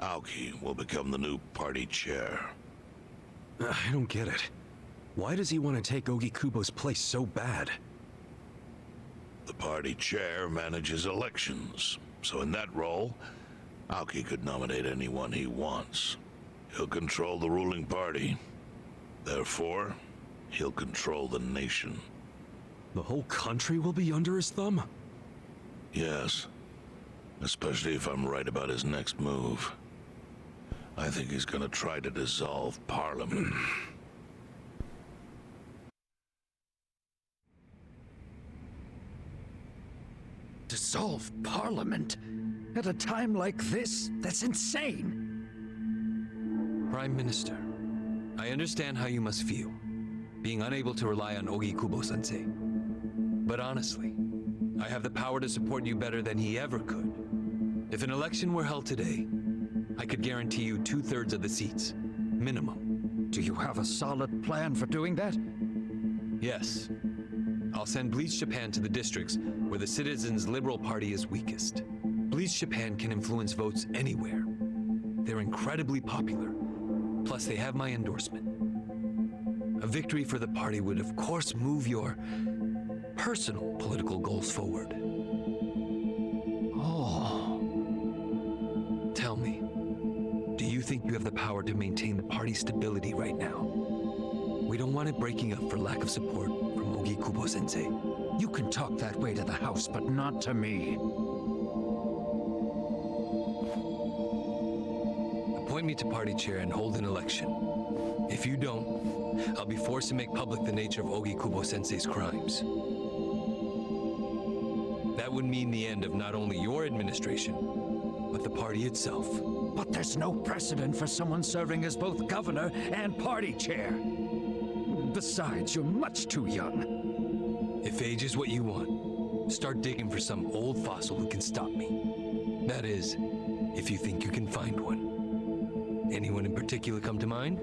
Aoki will become the new party chair. I don't get it. Why does he want to take Ogikubo's place so bad? The party chair manages elections, so in that role, Aoki could nominate anyone he wants. He'll control the ruling party. Therefore, he'll control the nation. The whole country will be under his thumb? Yes. Especially if I'm right about his next move. I think he's gonna try to dissolve Parliament. Dissolve Parliament? At a time like this? That's insane! Prime Minister, I understand how you must feel, being unable to rely on Ogikubo-sensei. But honestly, I have the power to support you better than he ever could. If an election were held today, I could guarantee you 2/3 of the seats, minimum. Do you have a solid plan for doing that? Yes. I'll send Bleach Japan to the districts where the Citizens' Liberal Party is weakest. Bleach Japan can influence votes anywhere. They're incredibly popular. Plus, they have my endorsement. A victory for the party would of course move your personal political goals forward. Oh. Tell me, do you think you have the power to maintain the party's stability right now? We don't want it breaking up for lack of support from Ogikubo-sensei. You can talk that way to the house, but not to me. Appoint me to party chair and hold an election. If you don't, I'll be forced to make public the nature of Ogikubo-sensei's crimes. That would mean the end of not only your administration, but the party itself. But there's no precedent for someone serving as both governor and party chair. Besides, you're much too young. If age is what you want, start digging for some old fossil who can stop me. That is, if you think you can find one. Anyone in particular come to mind?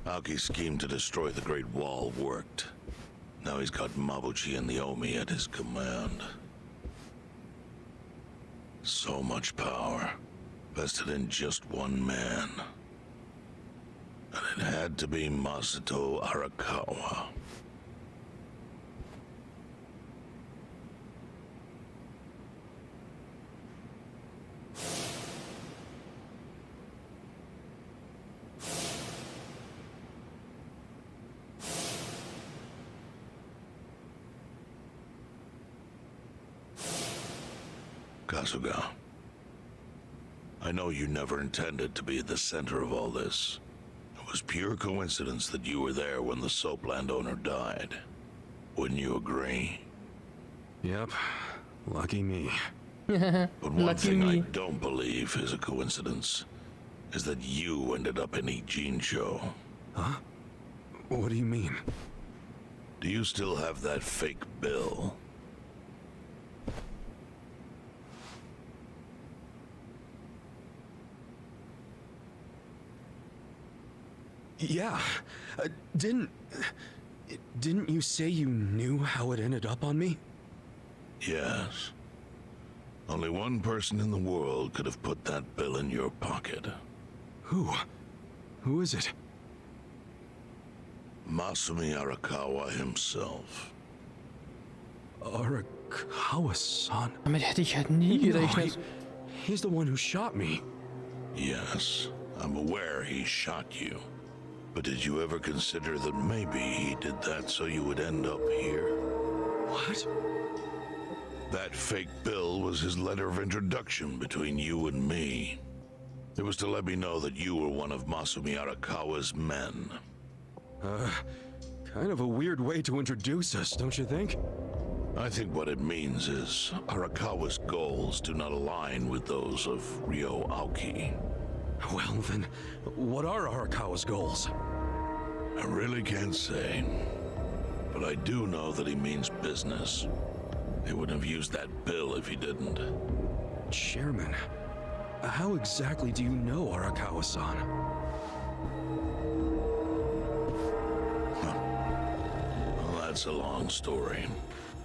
Aoki's scheme to destroy the Great Wall worked. Now he's got Mabuchi and the Omi at his command. So much power, vested in just one man. And it had to be Masato Arakawa. Kasuga, I know you never intended to be at the center of all this. It was pure coincidence that you were there when the soap landowner died. Wouldn't you agree? Yep. Lucky me. But one Lucky thing I me. don't believe is a coincidence, is that you ended up in Ijincho. Huh? What do you mean? Do you still have that fake bill? Yeah. Didn't you say you knew how it ended up on me? Yes. Only one person in the world could have put that bill in your pocket. Who? Who is it? Masumi Arakawa himself. Arakawa-san. Damit hätte ich halt nie gerechnet. He's the one who shot me. Yes, I'm aware he shot you. But did you ever consider that maybe he did that so you would end up here? What? That fake bill was his letter of introduction between you and me. It was to let me know that you were one of Masumi Arakawa's men. Kind of a weird way to introduce us, don't you think? I think what it means is Arakawa's goals do not align with those of Ryo Aoki. Well then, what are Arakawa's goals? I really can't say. But I do know that he means business. He wouldn't have used that bill if he didn't. Chairman, how exactly do you know Arakawa-san? Well, that's a long story.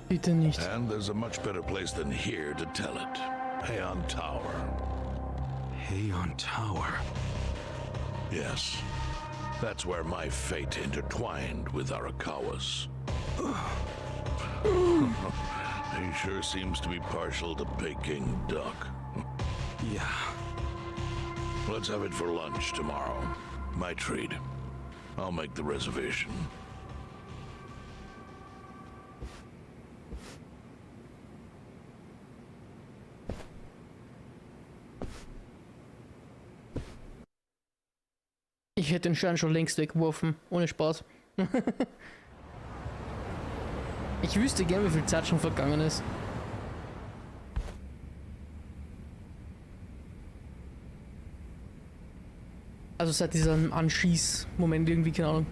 Bitte nicht. And there's a much better place than here to tell it. Heian Tower. Heian Tower. Yes. That's where my fate intertwined with Arakawa's. He sure seems to be partial to Peking duck. Yeah. Let's have it for lunch tomorrow. My treat. I'll make the reservation. Ich hätte den Schein schon längst weggeworfen. Ohne Spaß. Ich wüsste gern, wie viel Zeit schon vergangen ist. Also seit diesem Anschieß-Moment irgendwie, keine Ahnung.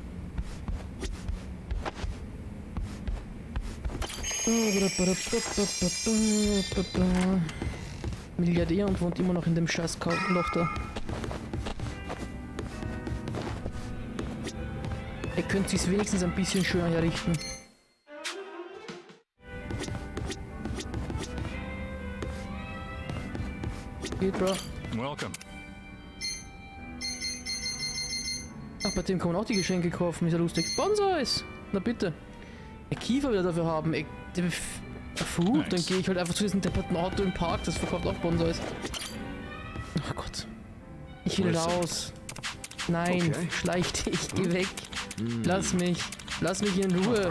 Milliardär und wohnt immer noch in dem scheiß Loch da. Ihr könnt sich's wenigstens ein bisschen schöner herrichten. Geht, Bro. Welcome. Ach, bei dem kann man auch die Geschenke kaufen. Ist ja lustig. Bonsais! Na bitte. Ein Kiefer will er dafür haben. Dann gehe ich halt einfach zu diesem depperten Auto im Park. Das verkauft auch Bonsais. Ach Gott. Ich will raus. Nein, Okay. schleich dich. Geh weg. Lass mich. Lass mich in Ruhe.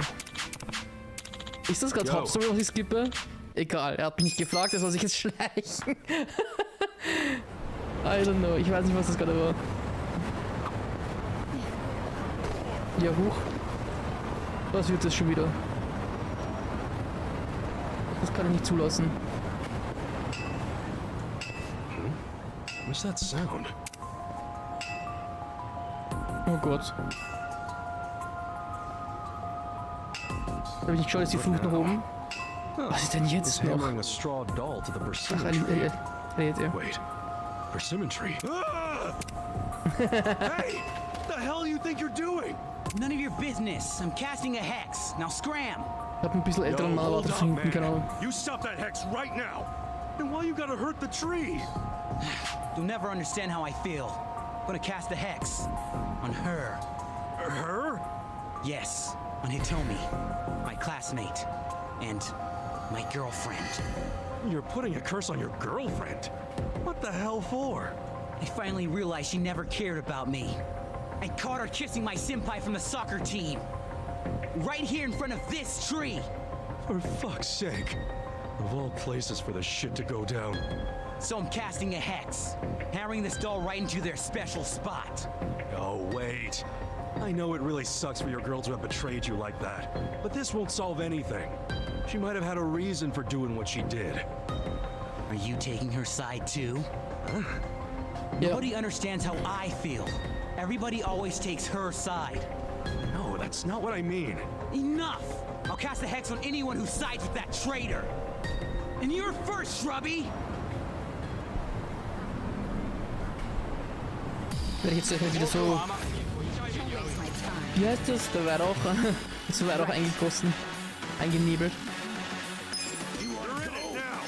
Ist das gerade Yo. Hauptstory, was ich skippe? Egal, er hat mich nicht gefragt, er soll sich jetzt schleichen. I don't know, ich weiß nicht, was das gerade war. Ja, hoch. Was wird das schon wieder? Das kann ich nicht zulassen. What's that sound? Oh Gott. Da bin ich geschaut, ist die Flucht nach oben. Was ist denn He's jetzt noch? hammering a straw doll to the Ach, persimmon tree. redet er. Wait, persimmon tree? Ah! Hey! The hell you think you're doing? None of your business. I'm casting a hex. Now scram. Ich hab ein bisschen älteren Mann erwartet von hinten, keine Ahnung. You stop that hex right now! And why you gotta hurt the tree? You'll never understand how I feel. I'm gonna cast a hex. On her. Her? Yes, on Hitomi. My classmate. And my girlfriend. You're putting a curse on your girlfriend? What the hell for? I finally realized she never cared about me. I caught her kissing my senpai from the soccer team. Right here in front of this tree. For fuck's sake. Of all places for the shit to go down. So I'm casting a hex. Hammering this doll right into their special spot. Oh, wait. I know it really sucks for your girl to have betrayed you like that, but this won't solve anything. She might have had a reason for doing what she did. Are you taking her side too? Huh? Yeah. Nobody understands how I feel. Everybody always takes her side. No, that's not what I mean. Enough! I'll cast a hex on anyone who sides with that traitor. And you're first, Shrubby! Werde ich jetzt wieder so. Wie heißt das? Der Weihrauch. Das Weihrauch eingegossen. Eingenebelt. You're in it now.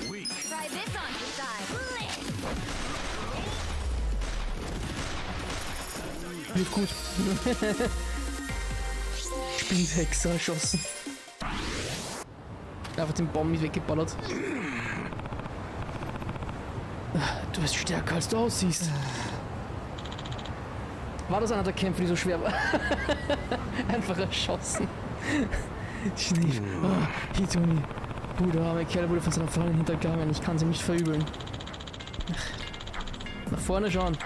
You're weak. Try this on your side. Lief gut. Spielhexe erschossen. Einfach den Bomben mit weggeballert. Du bist stärker als du aussiehst. War das einer der Kämpfe, die so schwer war? Einfach erschossen. Schnief. Oh, Hitomi. Bruder, arme Kerl wurde von seiner Freundin hintergangen. Ich kann sie nicht verübeln. Nach vorne schauen.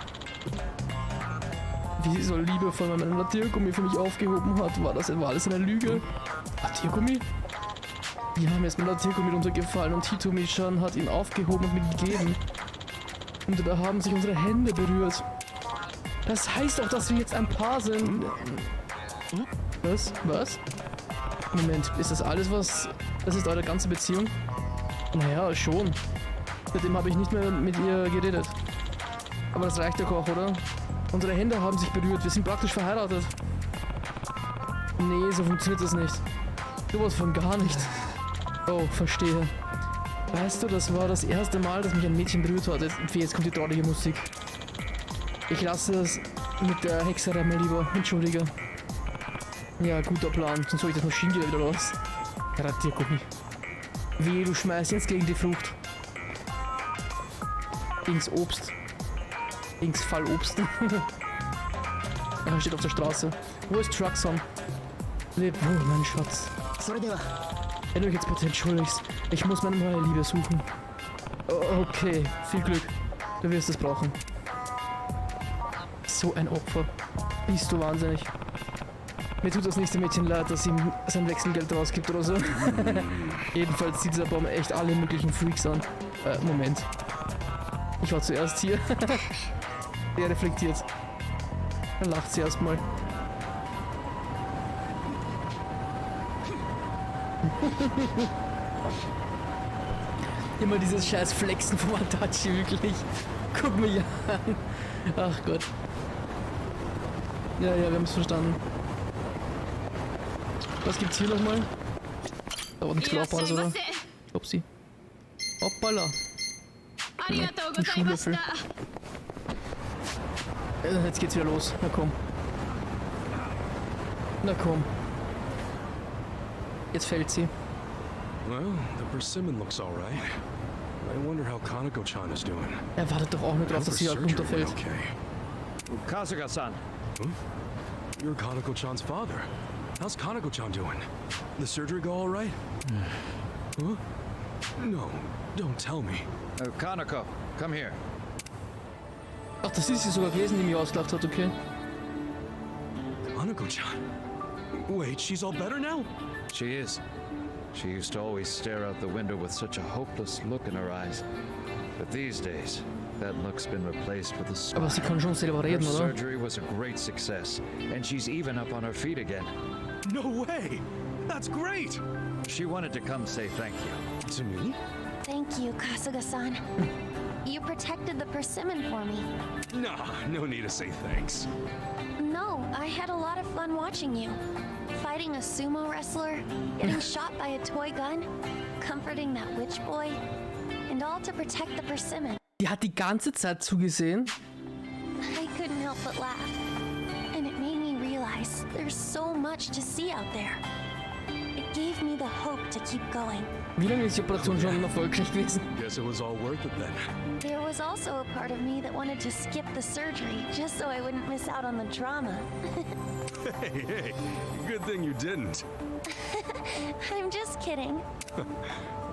Wie sie so liebevoll mein Radiergummi für mich aufgehoben hat. War alles eine Lüge? Radiergummi? Die haben jetzt mein Radiergummi runtergefallen und Hitomi-chan hat ihn aufgehoben und mir gegeben. Und dabei haben sich unsere Hände berührt. Das heißt doch, dass wir jetzt ein Paar sind. Was? Was? Moment, ist das alles, was... Das ist eure ganze Beziehung? Naja, schon. Seitdem habe ich nicht mehr mit ihr geredet. Aber das reicht doch auch, oder? Unsere Hände haben sich berührt. Wir sind praktisch verheiratet. Nee, so funktioniert das nicht. Sowas von gar nicht. Oh, verstehe. Weißt du, das war das erste Mal, dass mich ein Mädchen berührt hat. Jetzt kommt die traurige Musik. Ich lasse es mit der Hexerei mal lieber. Entschuldige. Ja, guter Plan. Sonst soll ich das Maschinengewehr wieder los. Radiergummi. Wehe, du schmeißt jetzt gegen die Frucht. Gegen's Obst. Gegen's Fallobst. Er steht auf der Straße. Wo ist Truckson? Leb wohl, mein Schatz. Wenn du mich jetzt bitte entschuldigst, ich muss meine neue Liebe suchen. Okay, viel Glück. Du wirst es brauchen. So ein Opfer. Bist du wahnsinnig. Mir tut das nächste Mädchen leid, dass ihm sein Wechselgeld rausgibt oder so. Jedenfalls zieht dieser Baum echt alle möglichen Freaks an. Moment. Ich war zuerst hier. Der reflektiert. Dann lacht sie erstmal. Immer dieses scheiß Flexen vom Adachi, wirklich. Guck mich an. Ach Gott. Ja, wir haben es verstanden. Was gibt's hier nochmal? Da war ein Schlauchball, oder? Upsi. Hoppala. Ein Schuhlöffel. Jetzt geht's wieder los. Na komm. Na komm. Jetzt fällt sie. Well, the persimmon looks all right. I wonder how Kaneko-chan is doing. Er wartet doch auch nur drauf, dass sie halt runterfällt. Okay. Kasuga-san. You're Kaneko-chan's father. How's Kaneko-chan doing? The surgery go all right? Huh? No, don't tell me. Kaneko, come here. Ach, das ist sie sogar gewesen, die mich ausgelacht hat, okay. Kaneko-chan? Wait, she's all better now? She is. She used to always stare out the window with such a hopeless look in her eyes. But these days, that look's been replaced with a smile. Aber sie kann schon selber Her reden, oder? surgery was a great success, and she's even up on her feet again. No way! That's great! She wanted to come say thank you. To me? Thank you, Kasuga-san. You protected the persimmon for me. Nah, no need to say thanks. No, I had a lot of fun watching you. Fighting a sumo wrestler, getting shot by a toy gun, comforting that witch boy, and all to protect the persimmon. Die hat die ganze Zeit zugesehen. I couldn't help but laugh. And it made me realize there's so much to see out there. It gave me the hope to keep going. Wie lange ist die Operation schon erfolgreich gewesen? Guess it was all worth it then. There was also a part of me that wanted to skip the surgery just so I wouldn't miss out on the drama. Hey, good thing you didn't. I'm just kidding.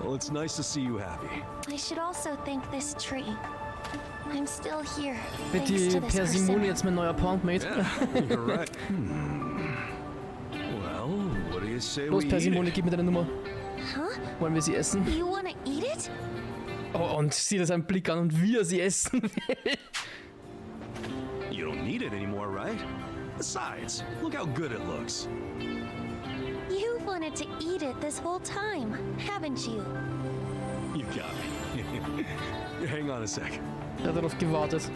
Well, it's nice to see you happy. I should also thank this tree. I'm still here. Wird Thanks die to this Persimone persimmon. jetzt mein neuer Poundmate? Yeah, you're right. Well, what do you say Los, we eat Persimone, it? gib mir deine Nummer. Huh? Wollen wir sie essen? You wanna eat it? Oh, und sieh das einen Blick an und wie er sie essen will. You don't need it anymore, right? Besides, look how good it looks. You've wanted to eat it this whole time, haven't you? You got me. Hang on a sec. Er hat darauf gewartet.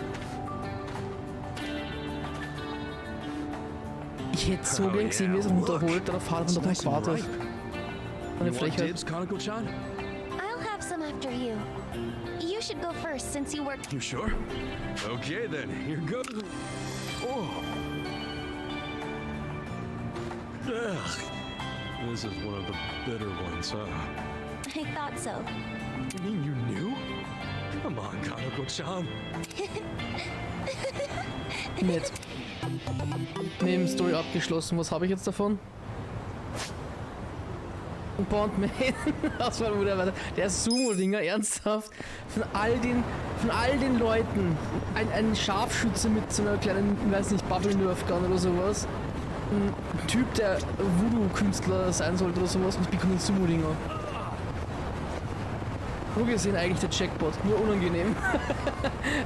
Ich hätte so gern gesehen, wie er es runterholt, darauf hat er noch nice and gewartet. ripe. Eine You want Frechheit. dibs, Kaneko-chan? I'll have some after you. You should go first since you work. You sure? Okay then, here goes. Oh. Ugh. This is one of the bitter ones, huh? I thought so. You mean you knew? Come on, Kaneko-chan. Nett. Nebenstory abgeschlossen. Was habe ich jetzt davon? Ein Bondman. Das war wieder weiter. Der Sumo-Dinger, ernsthaft. Von all den Leuten. Ein Scharfschütze mit so einer kleinen, ich weiß nicht, Bubble Nerf Gun oder sowas. Ein Typ, der Voodoo-Künstler sein sollte oder sowas. Und ich bekomme einen Sumo-Dinger. So gesehen eigentlich der Jackpot. Nur unangenehm.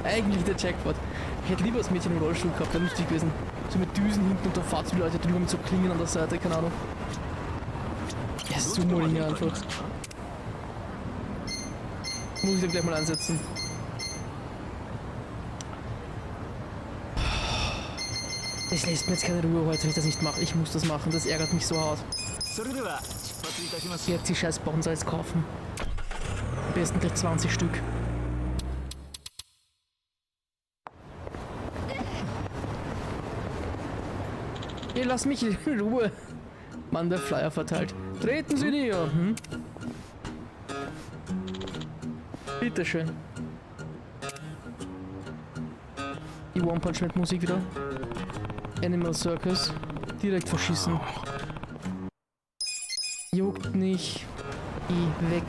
Eigentlich der Jackpot. Ich hätte lieber das Mädchen im Rollstuhl gehabt, wäre lustig gewesen. So mit Düsen hinten und da fahren die Leute drüber mit so Klingen an der Seite, keine Ahnung. Ja, Sumo-Dinger einfach. Muss ich dann gleich mal einsetzen. Es lässt mir jetzt keine Ruhe heute, wenn ich das nicht mache. Ich muss das machen, das ärgert mich so hart. Jetzt die scheiß Bonsais kaufen. Am besten gleich 20 Stück. Ihr lasst mich in Ruhe. Mann, der Flyer verteilt. Treten Sie näher. Hm? Bitteschön. Die One-Punch-Man-Musik wieder. Animal Circus. Direkt verschissen. Juckt nicht. Geh weg.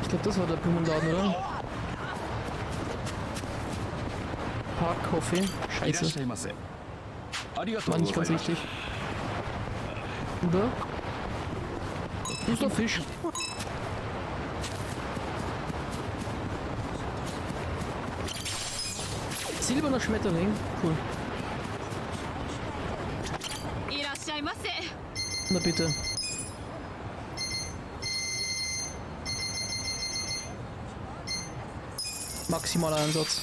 Ich glaube, das war der Blumenladen, oder? Park Coffee. Scheiße. War nicht ganz richtig. Oder? Wo ist der Fisch? Silberner Schmetterling. Cool. Na bitte. Maximaler Einsatz.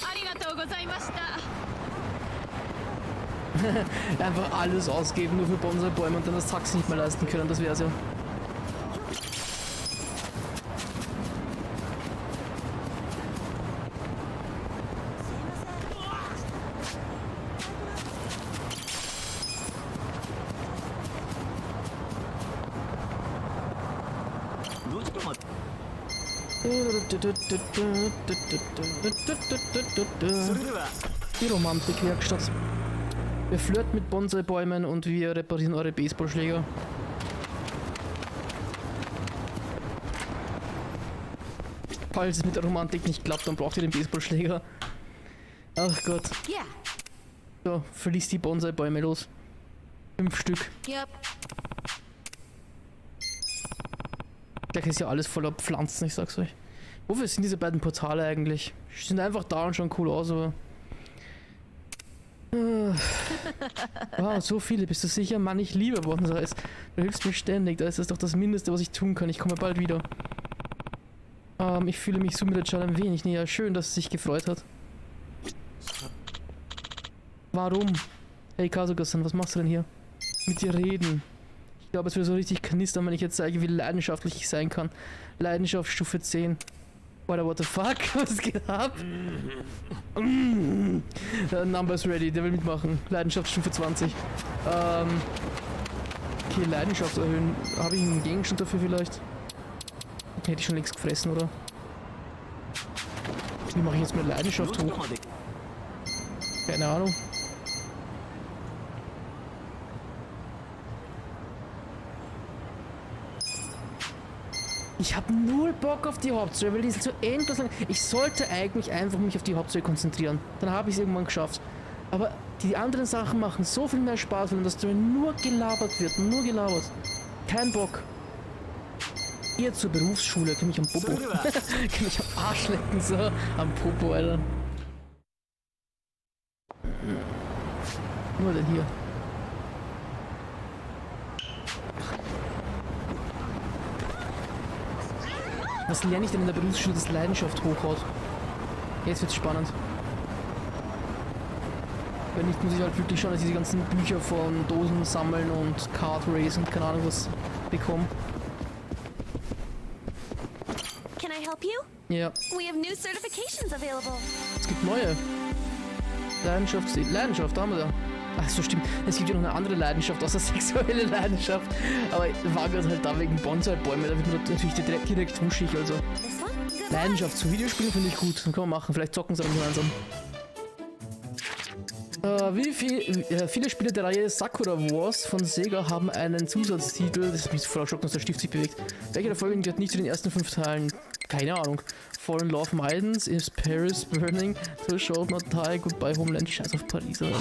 Einfach alles ausgeben, nur für Bonsai-Bäume und dann das Taxi nicht mehr leisten können, das wär's ja. Die Romantikwerkstatt. Wir flirten mit Bonsai-Bäumen und wir reparieren eure Baseballschläger. Falls es mit der Romantik nicht klappt, dann braucht ihr den Baseballschläger. Ach Gott. Yeah. So, verlies die Bonsai-Bäume los. 5 Stück. Yep. Gleich ist ja alles voller Pflanzen, ich sag's euch. Wofür sind diese beiden Portale eigentlich? Die sind einfach da und schauen cool aus, aber... Wow, so viele, bist du sicher? Mann, ich liebe Bonsais. Du hilfst mir ständig, da ist das doch das Mindeste, was ich tun kann. Ich komme bald wieder. Ich fühle mich so mit der Child ein wenig näher. Schön, dass es sich gefreut hat. Warum? Hey Kasuga-san, was machst du denn hier? Mit dir reden. Ich glaube, es würde so richtig knistern, wenn ich jetzt zeige, wie leidenschaftlich ich sein kann. Leidenschaft Stufe 10. Oder what the fuck? Was geht ab? Numbers ready, der will mitmachen. Leidenschaft Stufe 20. Okay, Leidenschaft erhöhen. Habe ich einen Gegenstand dafür vielleicht? Hätte ich schon längst gefressen, oder? Wie mache ich jetzt meine Leidenschaft hoch? Keine Ahnung. Ich habe null Bock auf die Hauptstory, weil die ist so endlos lang. Ich sollte eigentlich einfach mich auf die Hauptstory konzentrieren. Dann habe ich es irgendwann geschafft. Aber die anderen Sachen machen so viel mehr Spaß, wenn das Story nur gelabert wird. Nur gelabert. Kein Bock. Eher zur Berufsschule, kann mich am Popo. Kann mich am Arsch lecken, so. Am Popo, Alter. Nur denn hier. Was lerne ich denn in der Berufsschule, das Leidenschaft hochhaut? Jetzt wird's spannend. Wenn nicht, muss ich halt wirklich schauen, dass ich diese ganzen Bücher von Dosen sammeln und Kart Race und keine Ahnung was bekomme. Can I help you? Ja. We have new certifications available. Es gibt neue. Leidenschaft, da haben wir da. Ach so, stimmt. Es gibt ja noch eine andere Leidenschaft, außer sexuelle Leidenschaft. Aber war gerade halt da wegen Bonsai-Bäume, da wird man natürlich direkt wuschig, also. This one? Good Leidenschaft zu Videospielen finde ich gut. Dann können wir machen. Vielleicht zocken sie dann gemeinsam. Viele Spiele der Reihe Sakura Wars von Sega haben einen Zusatztitel. Das ist mich voll erschrocken, dass der Stift sich bewegt. Welcher der Folgen gehört nicht zu den ersten 5 Teilen? Keine Ahnung. Fallen Love Maidens, Is Paris Burning, So Shall Not Die, Goodbye Homeland, Scheiß auf Paris. Oder?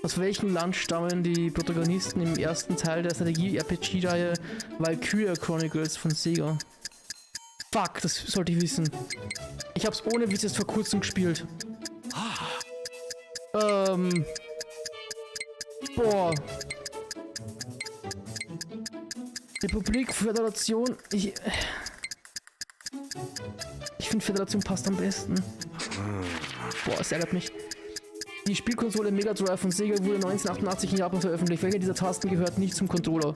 Aus welchem Land stammen die Protagonisten im ersten Teil der Strategie-RPG-Reihe Valkyria Chronicles von Sega? Fuck, das sollte ich wissen. Ich hab's ohne Witz erst vor kurzem gespielt. Boah. Republik, Föderation, ich finde Föderation passt am besten. Boah, es ärgert mich. Die Spielkonsole Mega Drive von Sega wurde 1988 in Japan veröffentlicht. Welcher dieser Tasten gehört nicht zum Controller?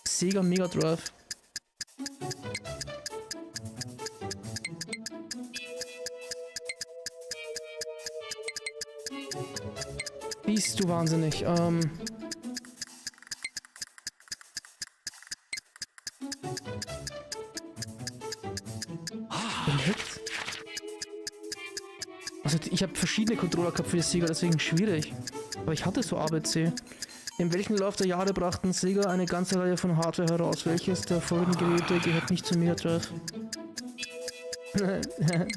Sega Mega Drive. Bist du wahnsinnig? Also ich habe verschiedene Controller gehabt für die Sega, deswegen schwierig. Aber ich hatte so ABC. In welchem Lauf der Jahre brachten Sega eine ganze Reihe von Hardware heraus? Welches der folgenden Geräte gehört nicht zum Mega Drive?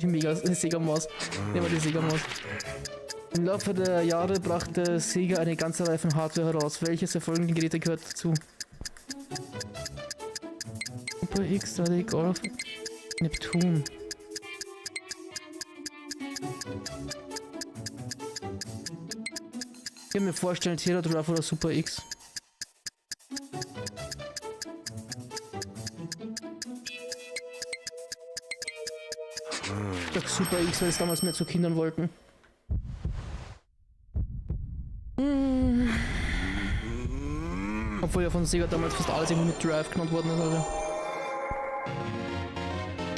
Die Sega Maus. Nehmen wir die Sega Maus. Im Laufe der Jahre brachte Sega eine ganze Reihe von Hardware heraus. Welches der folgenden Geräte gehört dazu? Super X, 3D Golf, Neptun. Ich kann mir vorstellen, Terra Drive oder Super X. Ich sag Super X, weil es damals mehr zu Kindern wollten. Obwohl ja von Sega damals fast alles irgendwie mit Drive genannt worden ist, also.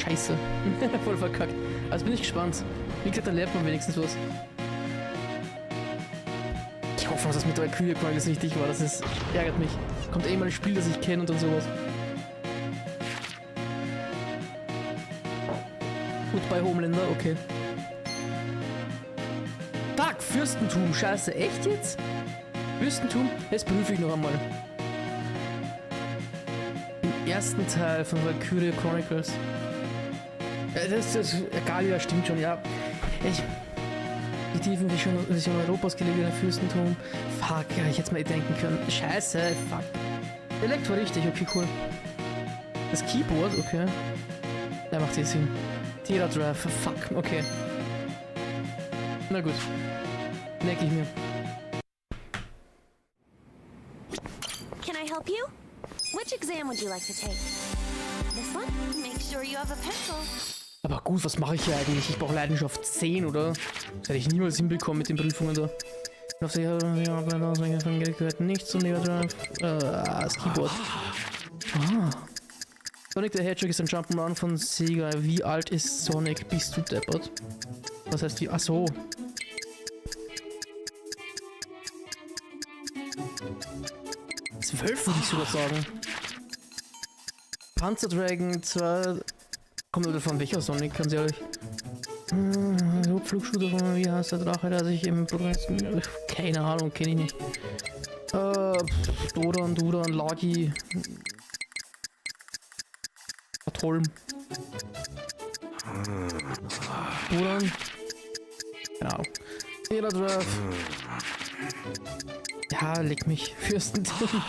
Scheiße. Voll verkackt. Also bin ich gespannt. Wie gesagt, da lernt man wenigstens was. Ich hoffe, aufpassen, dass mit der Valkyrie Chronicles richtig war. Das ist, ärgert mich. Kommt eh mal ein Spiel, das ich kenne und dann sowas. Goodbye Homelander, okay. Fuck, Fürstentum, scheiße, echt jetzt? Fürstentum? Das prüfe ich noch einmal. Im ersten Teil von Valkyrie Chronicles. Das ist egal, ja, stimmt schon, ja. Die tiefen Vision Europas gelegene Fürstentum. Fuck, ja, ich hätte es mir denken können. Scheiße, fuck. Elekt war richtig, okay, cool. Das Keyboard, okay. Da macht eh Sinn. Tera Drive, fuck, okay. Na gut. Merke ich mir. Can I help you? Which exam would you like to take? This one? Make sure you have a pencil. Aber gut, was mache ich hier eigentlich? Ich brauche Leidenschaft 10, oder? Das hätte ich niemals hinbekommen mit den Prüfungen da. Auf der von Geld gehört nicht zum Neodrive. Das Keyboard. Ah. Sonic the Hedgehog ist ein Jump'n'Run von Sega. Wie alt ist Sonic? Bist du deppert? Was heißt wie? Achso. Zwölf würde ich sogar sagen. Panzer Dragon 2. Kommt nur davon, welcher Sonic, ganz ehrlich. Flugshooter von, wie heißt der Drache, der sich im Programm. Keine Ahnung, kenne ich nicht. Duran, Lagi. Atolm. Duran. Keine Ahnung. Tera Drive. Ja, leck mich. Fürstentum.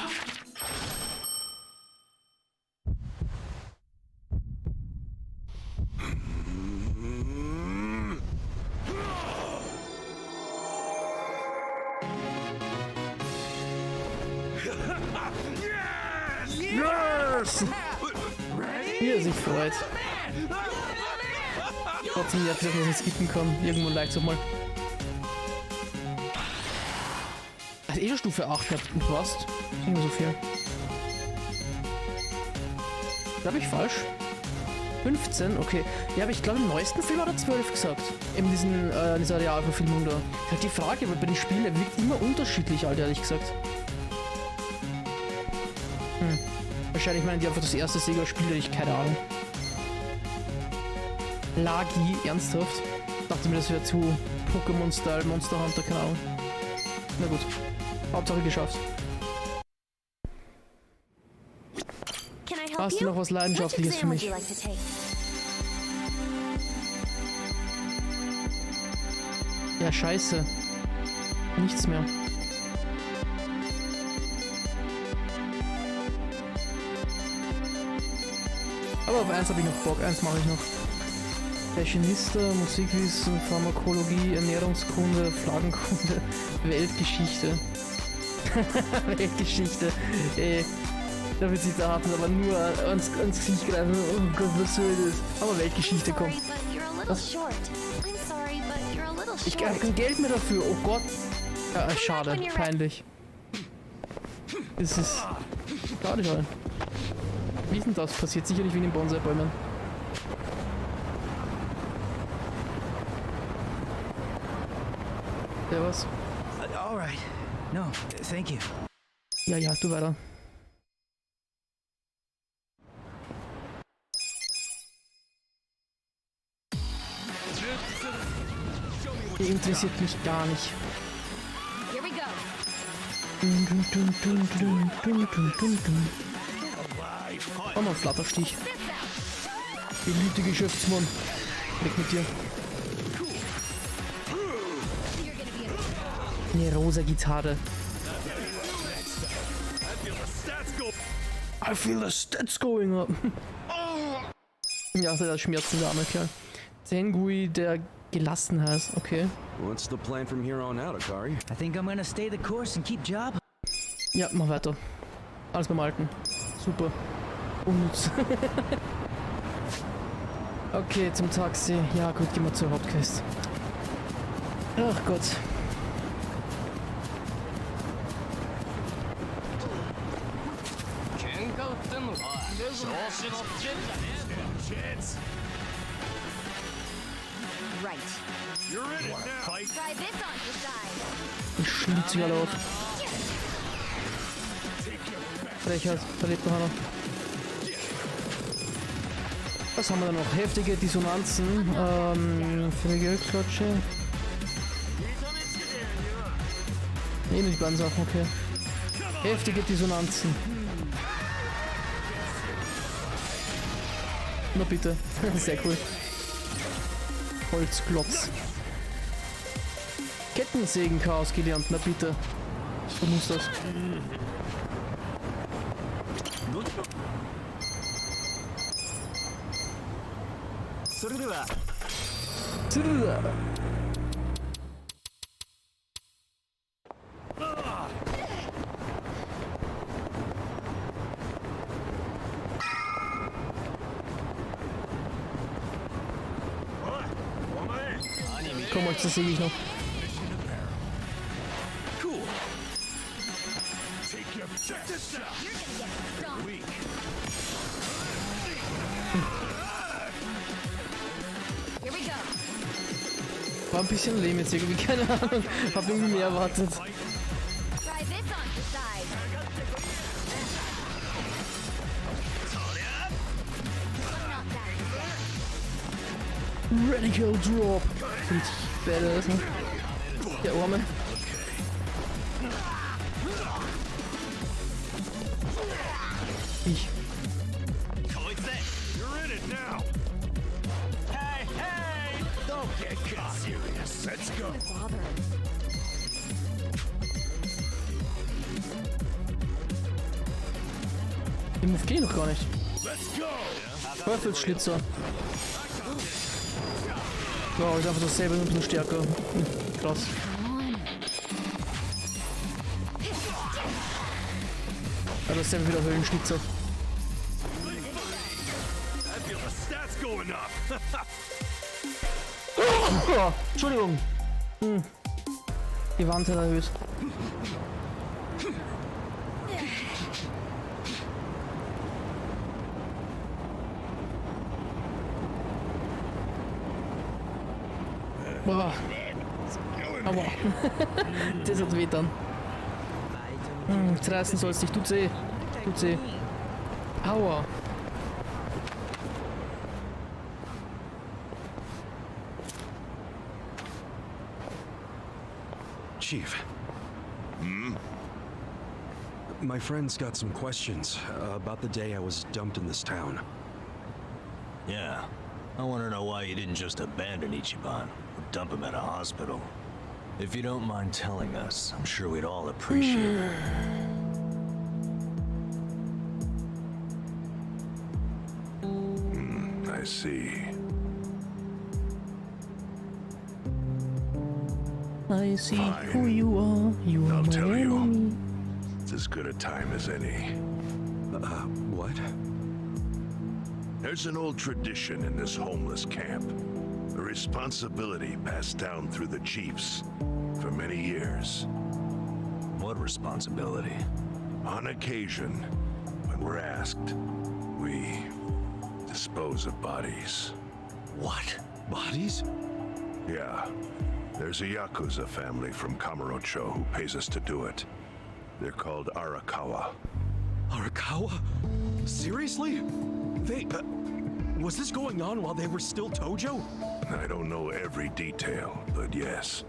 Yes! Wie er sich freut. Trotzdem nervig, dass man nicht skippen kann. Irgendwo leicht so mal. Also eh schon Stufe 8 gehabt. Und was? Nicht mehr so viel. Glaube ich falsch? 15? Okay. Ja, aber ich glaube im neuesten Film hat er 12 gesagt. In dieser Realverfilmung da. Halt die Frage, weil bei den Spielen, er wirkt immer unterschiedlich, Alter, ehrlich gesagt. Wahrscheinlich meinen die einfach das erste Sega-Spiel, ich keine Ahnung. Lagi, ernsthaft? Dachte mir, das wäre zu Pokémon-Style, Monster Hunter, keine Ahnung. Na gut, Hauptsache geschafft. Hast du noch was Leidenschaftliches für mich? Ja, scheiße. Nichts mehr. Aber auf eins habe ich noch Bock, eins mache ich noch. Fashionista, Musikwissen, Pharmakologie, Ernährungskunde, Flaggenkunde, Weltgeschichte. Weltgeschichte, ey. Da wird sich da haben, aber nur ans Gesicht greifen. Oh Gott, was soll das? Aber Weltgeschichte, komm. Was? Ich habe kein Geld mehr dafür, oh Gott. Ja, schade, peinlich. Das ist... Schade schon. Wie ist denn das? Passiert sicherlich wie in den Bonsai-Bäumen. Der was? Alright. No, thank you. Ja, du weiter. Der interessiert mich gar nicht. Oh mal, Flatterstich. Beliebte Geschäftsmann. Weg mit dir. Eine rosa Gitarre. I feel the stats going up. Ja, der Schmerzen, der arme Kerl. Zengui, der Gelassenheit, okay. What's the plan from here on out, Akari? I think I'm gonna stay the course and keep job. Ja, mach weiter. Alles beim Alten. Super. Unnütz. Okay, zum Taxi. Ja gut, gehen wir zur Hauptquest. Ach Gott. Right. You're in it now. Fight. Try this on the side. Ich schlitze ja laut. Frechheit, da lebt noch einer. Was haben wir da noch? Heftige Dissonanzen. Für die Geldklatsche. Nee, nicht die beiden Sachen, okay. Heftige Dissonanzen. Na bitte. Sehr cool. Holzklotz. Kettensägen-Chaos gelernt, na bitte. Du musst das. Komm, euch das sehe ich noch. War ein bisschen lame jetzt irgendwie, keine Ahnung. Hab irgendwie mehr erwartet. Radical Drop. Richtig badass, ne? Der Arme. Ich. Den Move geht noch gar nicht. Teufelsschlitzer. Wow, ist einfach dasselbe, nur ein bisschen stärker. Krass. Aber dasselbe wieder Höllenschlitzer. Oh, Entschuldigung. Die Wand hat erhöht. Boah. Aua. Das hat weh dann. Zerreißen sollst dich, tut eh. Tut eh. Aua. Chief. My friend's got some questions about the day I was dumped in this town. Yeah. I want to know why you didn't just abandon Ichiban or dump him at a hospital. If you don't mind telling us, I'm sure we'd all appreciate it. I see. I see who you are. You are I'll my tell you. enemy. It's as good a time as any. What? There's an old tradition in this homeless camp. A responsibility passed down through the chiefs for many years. What responsibility? On occasion, when we're asked, we dispose of bodies. What? Bodies? Yeah. There's a Yakuza family from Kamurocho who pays us to do it. They're called Arakawa. Arakawa? Seriously? They... was this going on while they were still Tojo? I don't know every detail, but yes.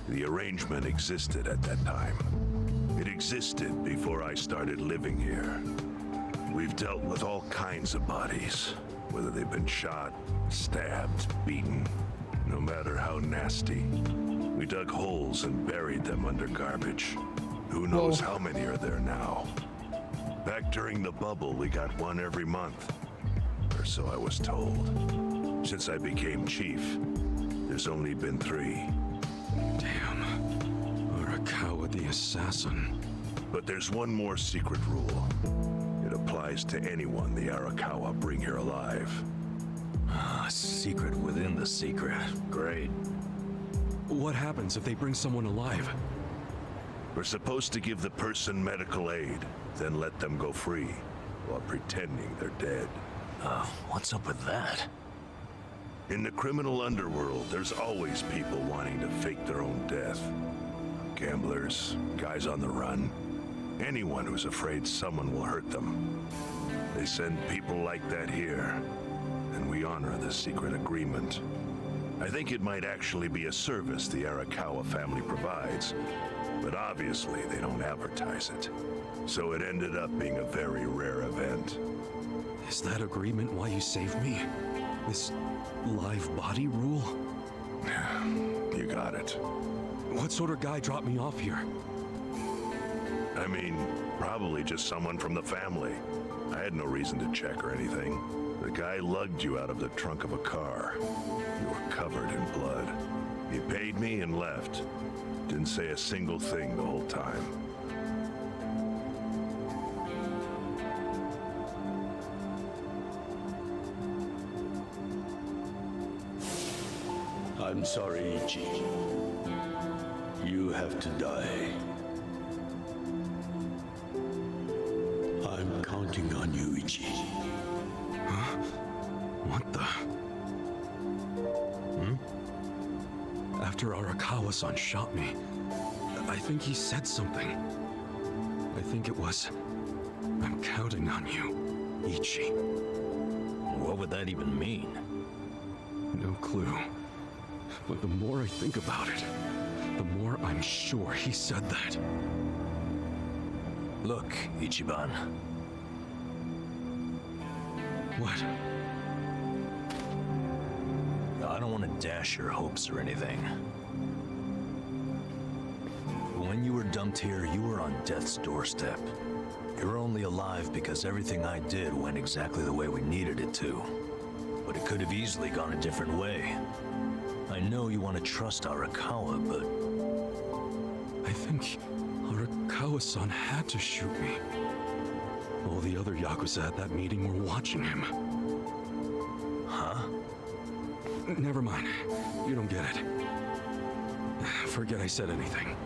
The arrangement existed at that time. It existed before I started living here. We've dealt with all kinds of bodies, whether they've been shot, stabbed, beaten, no matter how nasty. We dug holes and buried them under garbage. Who knows how many are there now? Back during the bubble, we got one every month. Or so I was told. Since I became chief, there's only been 3. Damn. Arakawa the assassin. But there's one more secret rule. It applies to anyone the Arakawa bring here alive. Ah, secret within the secret. Great. What happens if they bring someone alive? We're supposed to give the person medical aid, then let them go free, while pretending they're dead. What's up with that? In the criminal underworld, there's always people wanting to fake their own death. Gamblers, guys on the run, anyone who's afraid someone will hurt them. They send people like that here, and we honor the secret agreement. I think it might actually be a service the Arakawa family provides, but obviously they don't advertise it. So it ended up being a very rare event. Is that agreement why you saved me? This live body rule? You got it. What sort of guy dropped me off here? I mean, probably just someone from the family. I had no reason to check or anything. The guy lugged you out of the trunk of a car. You were covered in blood. He paid me and left. Didn't say a single thing the whole time. I'm sorry, Ichi. You have to die. I'm counting on you, Ichi. Huh? What the? After Arakawa-san shot me, I think he said something. I think it was, I'm counting on you, Ichi. What would that even mean? No clue. But the more I think about it, the more I'm sure he said that. Look, Ichiban. What? I don't want to dash your hopes or anything. When you were dumped here, you were on death's doorstep. You're only alive because everything I did went exactly the way we needed it to. But it could have easily gone a different way. I know you want to trust Arakawa, but... I think Arakawa-san had to shoot me. All the other Yakuza at that meeting were watching him. Huh? Never mind. You don't get it. Forget I said anything.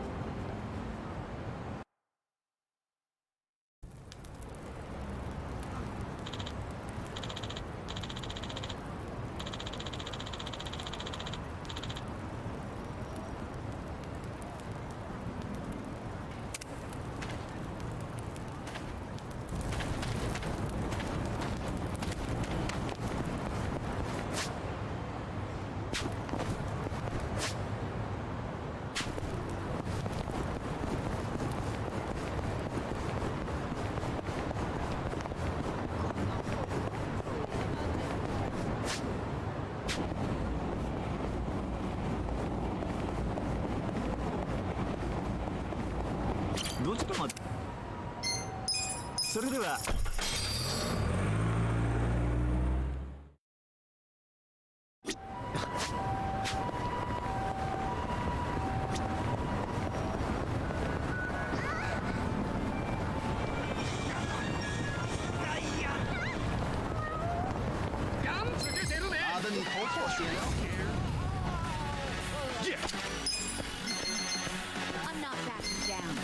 I'm not backing down.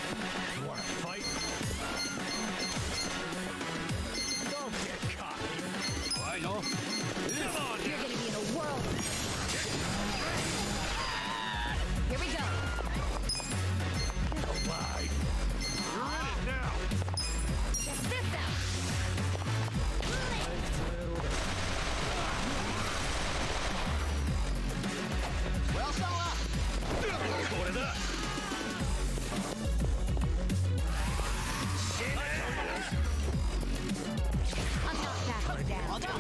You want to fight? Don't get cocky. I know. Come on, You're gonna be in a whirl. Here we go. bye. You're in it now. Check this out. I'm not backing down.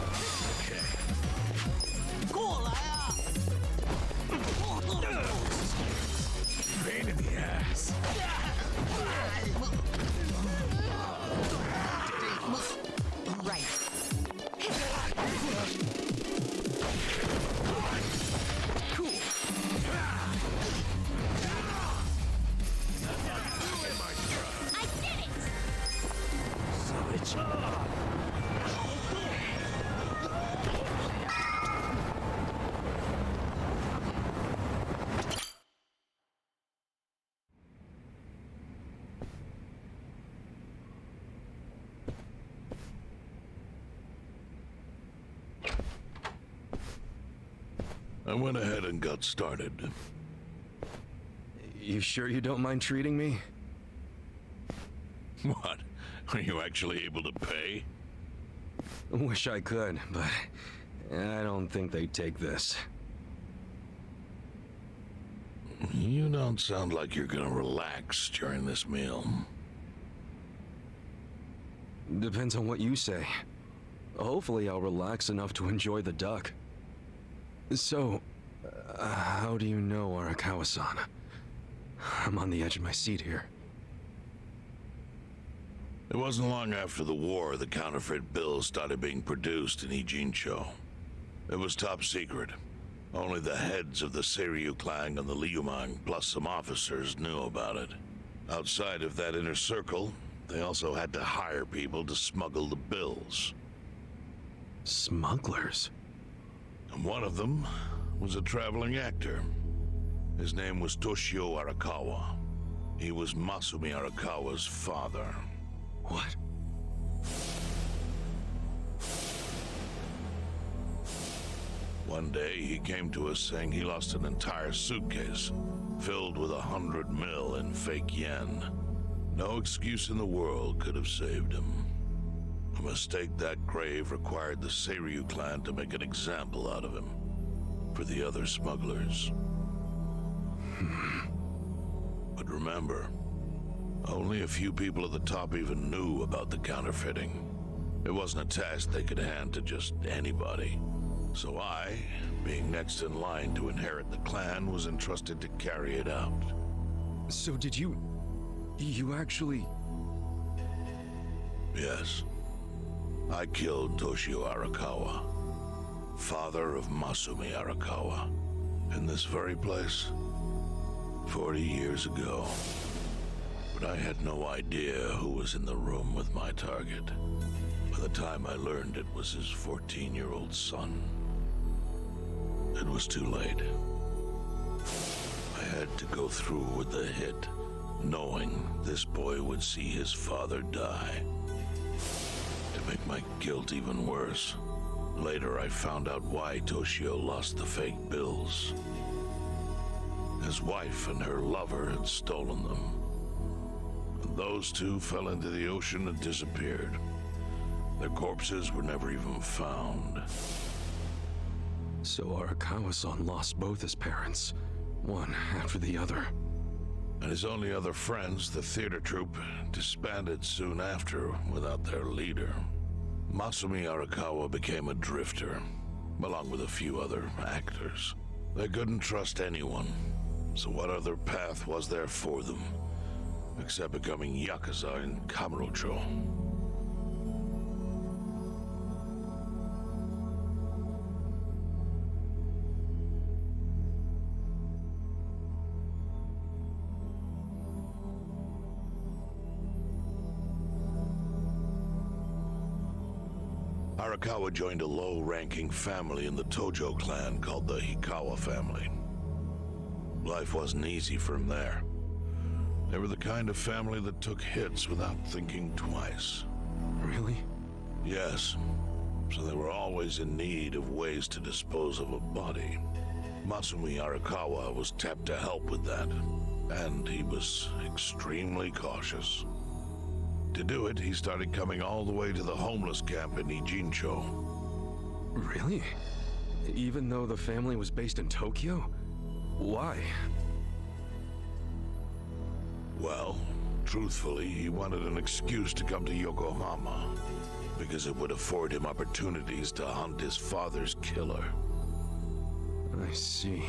I went ahead and got started. You sure you don't mind treating me? What? Are you actually able to pay? Wish I could, but I don't think they'd take this. You don't sound like you're gonna relax during this meal. Depends on what you say. Hopefully I'll relax enough to enjoy the duck. So, how do you know Arakawa-san? I'm on the edge of my seat here. It wasn't long after the war the counterfeit bills started being produced in Ijincho. It was top secret. Only the heads of the Seiryu clan and the Liumang, plus some officers, knew about it. Outside of that inner circle, they also had to hire people to smuggle the bills. Smugglers? And one of them was a traveling actor. His name was Toshio Arakawa. He was Masumi Arakawa's father. What? One day, he came to us saying he lost an entire suitcase filled with 100 mil in fake yen. No excuse in the world could have saved him. A mistake that grave required the Seiryu clan to make an example out of him for the other smugglers. But remember, only a few people at the top even knew about the counterfeiting. It wasn't a task they could hand to just anybody. So I, being next in line to inherit the clan, was entrusted to carry it out. So did you actually... Yes. I killed Toshio Arakawa, father of Masumi Arakawa, in this very place, 40 years ago. But I had no idea who was in the room with my target. By the time I learned it was his 14-year-old son, it was too late. I had to go through with the hit, knowing this boy would see his father die. To make my guilt even worse, later I found out why Toshio lost the fake bills. His wife and her lover had stolen them. And those two fell into the ocean and disappeared. Their corpses were never even found. So Arakawa-san lost both his parents, one after the other. And his only other friends, the theater troupe, disbanded soon after without their leader. Masumi Arakawa became a drifter, along with a few other actors. They couldn't trust anyone, so what other path was there for them, except becoming Yakuza in Kamurocho? Arakawa joined a low-ranking family in the Tojo clan called the Hikawa family. Life wasn't easy for him there. They were the kind of family that took hits without thinking twice. Really? Yes. So they were always in need of ways to dispose of a body. Masumi Arakawa was tapped to help with that, and he was extremely cautious. To do it, he started coming all the way to the homeless camp in Ijincho. Really? Even though the family was based in Tokyo? Why? Well, truthfully, he wanted an excuse to come to Yokohama, because it would afford him opportunities to hunt his father's killer. I see.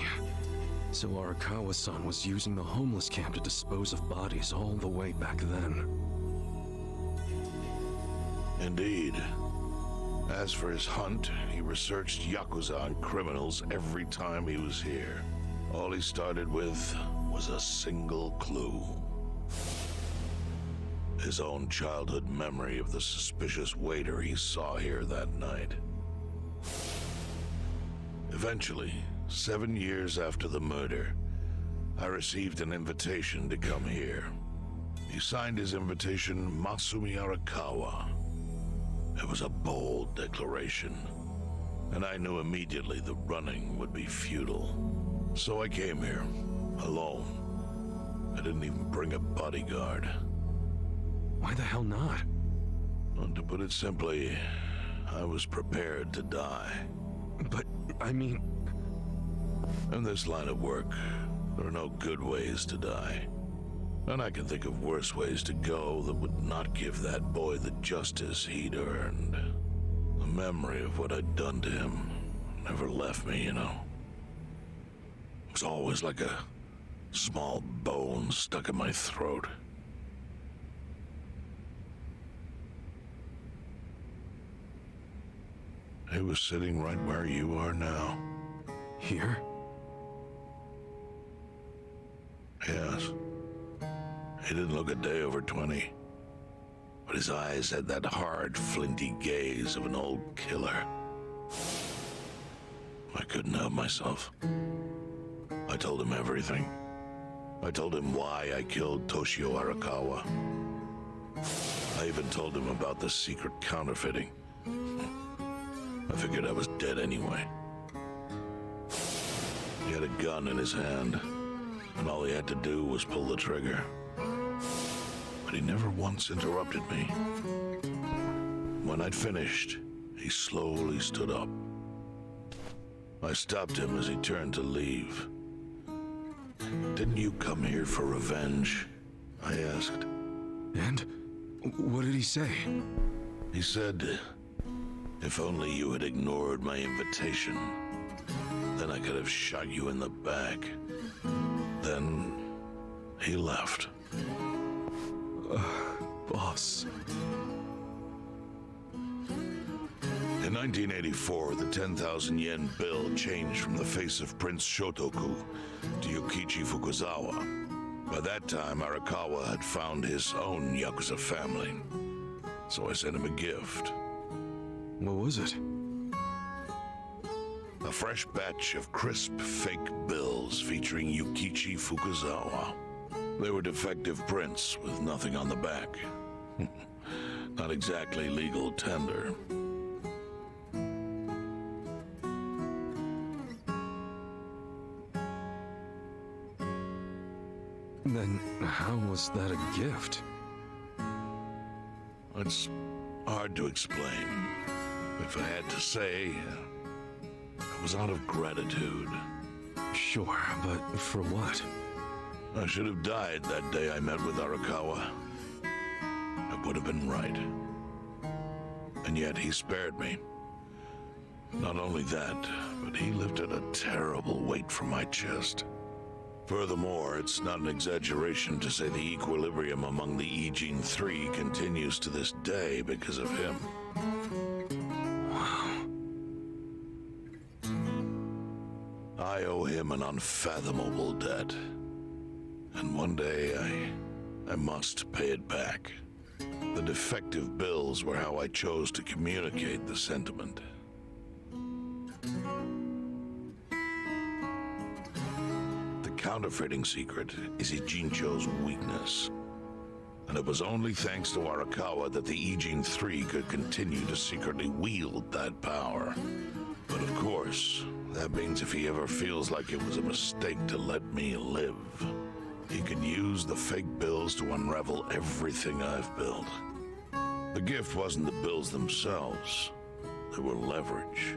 So Arakawa-san was using the homeless camp to dispose of bodies all the way back then. Indeed. As for his hunt, he researched Yakuza and criminals every time he was here. All he started with was a single clue. His own childhood memory of the suspicious waiter he saw here that night. Eventually, 7 years after the murder, I received an invitation to come here. He signed his invitation Masumi Arakawa. It was a bold declaration. and I knew immediately the running would be futile. So I came here, alone. I didn't even bring a bodyguard. Why the hell not? Well, to put it simply, I was prepared to die. But, I mean... In this line of work, there are no good ways to die. And I can think of worse ways to go that would not give that boy the justice he'd earned. The memory of what I'd done to him never left me, you know. It was always like a small bone stuck in my throat. He was sitting right where you are now. Here? Yes. He didn't look a day over 20. But his eyes had that hard, flinty gaze of an old killer. I couldn't help myself. I told him everything. I told him why I killed Toshio Arakawa. I even told him about the secret counterfeiting. I figured I was dead anyway. He had a gun in his hand, and all he had to do was pull the trigger. But he never once interrupted me. When I'd finished, he slowly stood up. I stopped him as he turned to leave. "Didn't you come here for revenge?" I asked. And? What did he say? He said, "If only you had ignored my invitation, then I could have shot you in the back." Then he left. Boss. In 1984, the 10,000 yen bill changed from the face of Prince Shotoku to Yukichi Fukuzawa. By that time, Arakawa had found his own Yakuza family. So I sent him a gift. What was it? A fresh batch of crisp fake bills featuring Yukichi Fukuzawa. They were defective prints with nothing on the back. Not exactly legal tender. Then how was that a gift? It's hard to explain. If I had to say, it was out of gratitude. Sure, but for what? I should have died that day I met with Arakawa. It would have been right. And yet he spared me. Not only that, but he lifted a terrible weight from my chest. Furthermore, it's not an exaggeration to say the equilibrium among the Ijin Three continues to this day because of him. Wow. I owe him an unfathomable debt. And one day, I must pay it back. The defective bills were how I chose to communicate the sentiment. The counterfeiting secret is Ijincho's weakness. And it was only thanks to Arakawa that the Ijin Three could continue to secretly wield that power. But of course, that means if he ever feels like it was a mistake to let me live, he could use the fake bills to unravel everything I've built. The gift wasn't the bills themselves. They were leverage.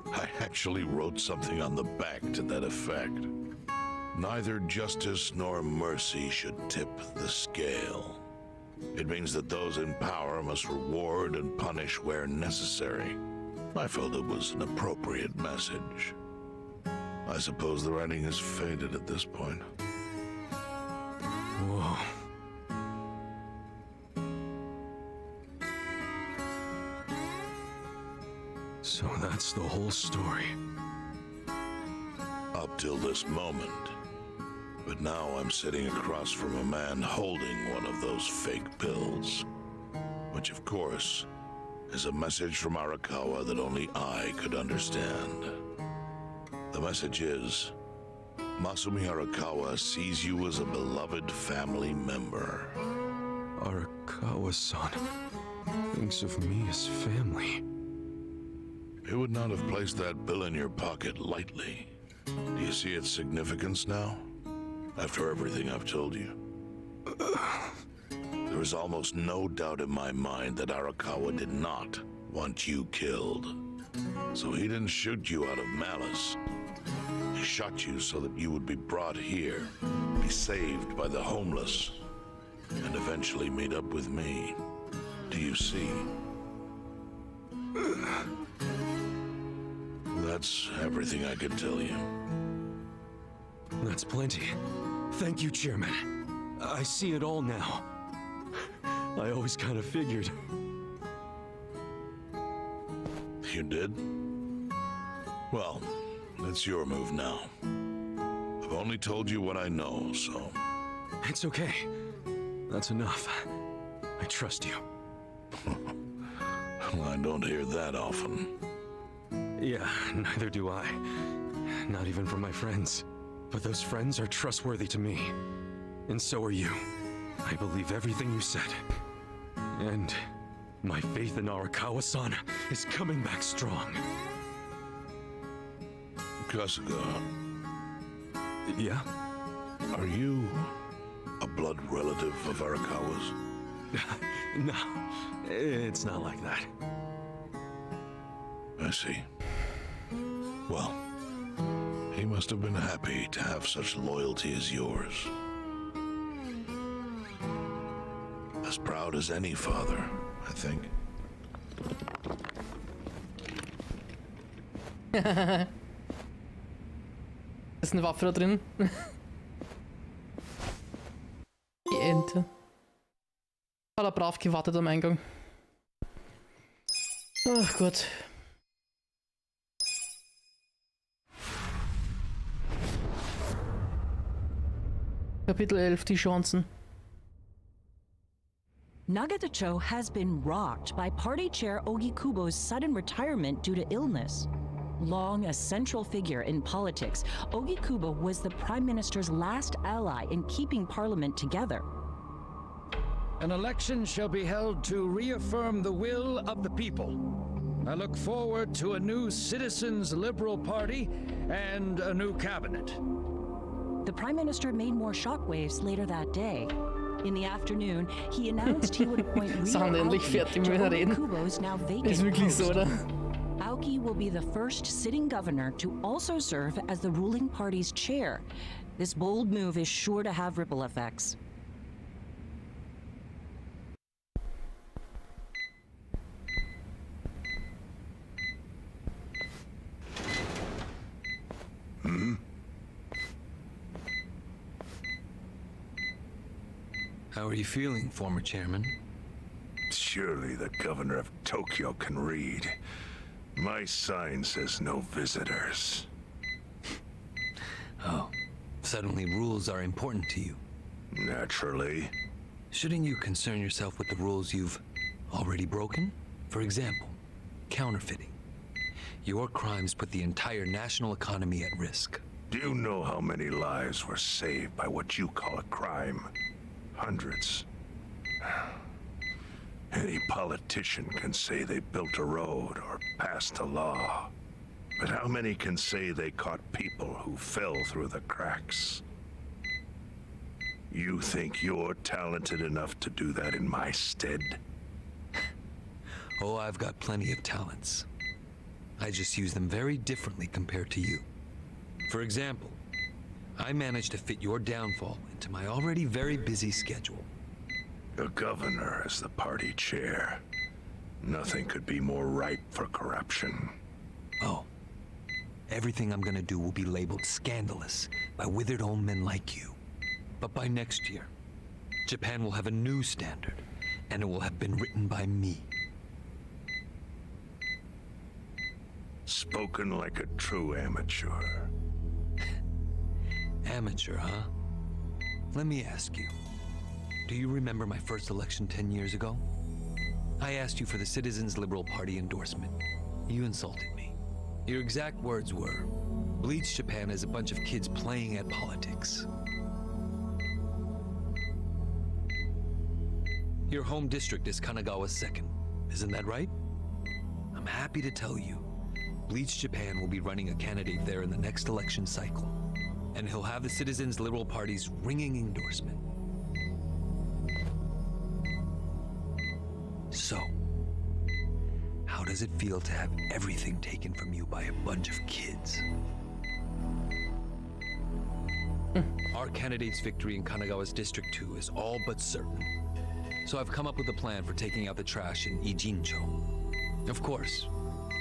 I actually wrote something on the back to that effect. Neither justice nor mercy should tip the scale. It means that those in power must reward and punish where necessary. I felt it was an appropriate message. I suppose the writing has faded at this point. Whoa. So that's the whole story. Up till this moment. But now I'm sitting across from a man holding one of those fake bills. Which, of course, is a message from Arakawa that only I could understand. The message is, Masumi Arakawa sees you as a beloved family member. Arakawa-san. thinks of me as family. He would not have placed that bill in your pocket lightly. Do you see its significance now? After everything I've told you? There is almost no doubt in my mind that Arakawa did not want you killed. So he didn't shoot you out of malice. He shot you so that you would be brought here, be saved by the homeless, and eventually meet up with me. Do you see? That's everything I can tell you. That's plenty. Thank you, Chairman. I see it all now. I always kind of figured. You did? Well, it's your move now. I've only told you what I know, so... It's okay. That's enough. I trust you. Well, I don't hear that often. Yeah, neither do I. Not even from my friends. But those friends are trustworthy to me. And so are you. I believe everything you said. And my faith in Arakawa-san is coming back strong. Kasuga, Yeah? are you a blood relative of Arakawa's? No, it's not like that. I see. Well, he must have been happy to have such loyalty as yours. As proud as any father, I think. Ist eine Waffe da drin? Die Ente. Hat er brav gewartet am Eingang. Ach Gott. Kapitel 11, die Chancen. Nagatacho has been rocked by Party Chair Ogikubo's sudden retirement due to illness. Long a central figure in politics, Ogikubo was the Prime Minister's last ally in keeping Parliament together. An election shall be held to reaffirm the will of the people. I look forward to a new Citizens Liberal Party and a new cabinet. The Prime Minister made more shockwaves later that day. In the afternoon, he announced he would appoint Rio Aoki to Ogikubo's now vacant Ist wirklich so, oder? Aoki will be the first sitting governor to also serve as the ruling party's chair. This bold move is sure to have ripple effects. How are you feeling, former chairman? Surely the governor of Tokyo can read. My sign says no visitors. Oh, suddenly rules are important to you. Naturally. Shouldn't you concern yourself with the rules you've already broken? For example, counterfeiting. Your crimes put the entire national economy at risk. Do you know how many lives were saved by what you call a crime? Hundreds. Any politician can say they built a road or passed a law. But how many can say they caught people who fell through the cracks? You think you're talented enough to do that in my stead? Oh, I've got plenty of talents. I just use them very differently compared to you. For example, I managed to fit your downfall into my already very busy schedule. A governor as the party chair. Nothing could be more ripe for corruption. Oh, everything I'm gonna do will be labeled scandalous by withered old men like you. But by next year, Japan will have a new standard, and it will have been written by me. Spoken like a true amateur. Amateur, huh? Let me ask you. Do you remember my first election 10 years ago? I asked you for the Citizens Liberal Party endorsement. You insulted me. Your exact words were, bleach Japan as a bunch of kids playing at politics. Your home district is Kanagawa's second. Isn't that right? I'm happy to tell you, Bleach Japan will be running a candidate there in the next election cycle. And he'll have the Citizens Liberal Party's ringing endorsement. So, how does it feel to have everything taken from you by a bunch of kids? Our candidate's victory in Kanagawa's District 2 is all but certain. So I've come up with a plan for taking out the trash in Ijincho. Of course,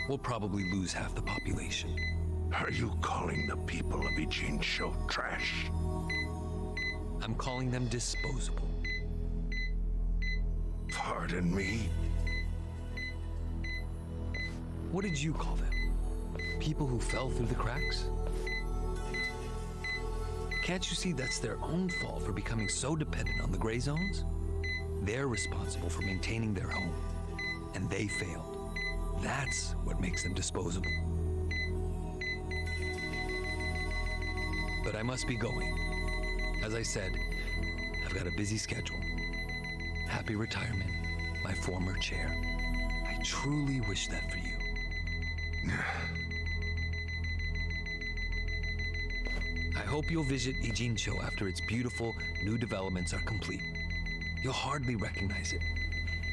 we'll probably lose half the population. Are you calling the people of Ijincho trash? I'm calling them disposable. Pardon me? What did you call them? People who fell through the cracks? Can't you see that's their own fault for becoming so dependent on the gray zones? They're responsible for maintaining their home, and they failed. That's what makes them disposable. But I must be going. As I said, I've got a busy schedule. Happy retirement, my former chair. I truly wish that for you. I hope you'll visit Ijincho after its beautiful new developments are complete. You'll hardly recognize it,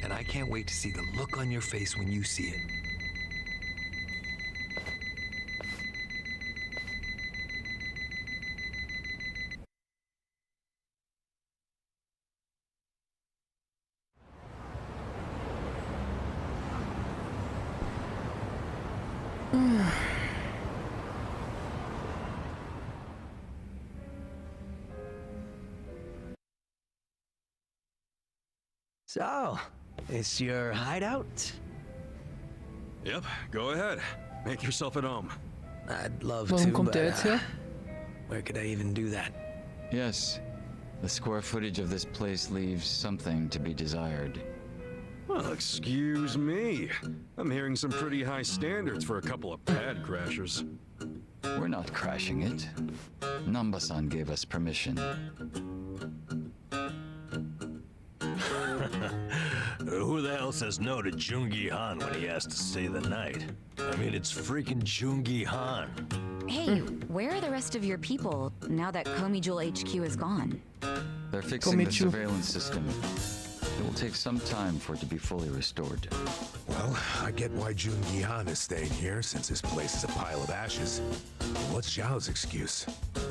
and I can't wait to see the look on your face when you see it. So, it's your hideout? Yep, go ahead. Make yourself at home. I'd love Warum to, kommt but der jetzt her? where could I even do that? Yes, the square footage of this place leaves something to be desired. Well, excuse me. I'm hearing some pretty high standards for a couple of pad crashers. We're not crashing it. Namba-san gave us permission. Who the hell says no to Jungi Han when he asks to stay the night? I mean, it's freaking Jungi Han. Hey, where are the rest of your people now that Komijul HQ is gone? They're fixing the surveillance system. It will take some time for it to be fully restored. Well, I get why Jungi Han is staying here, since this place is a pile of ashes. What's Xiao's excuse?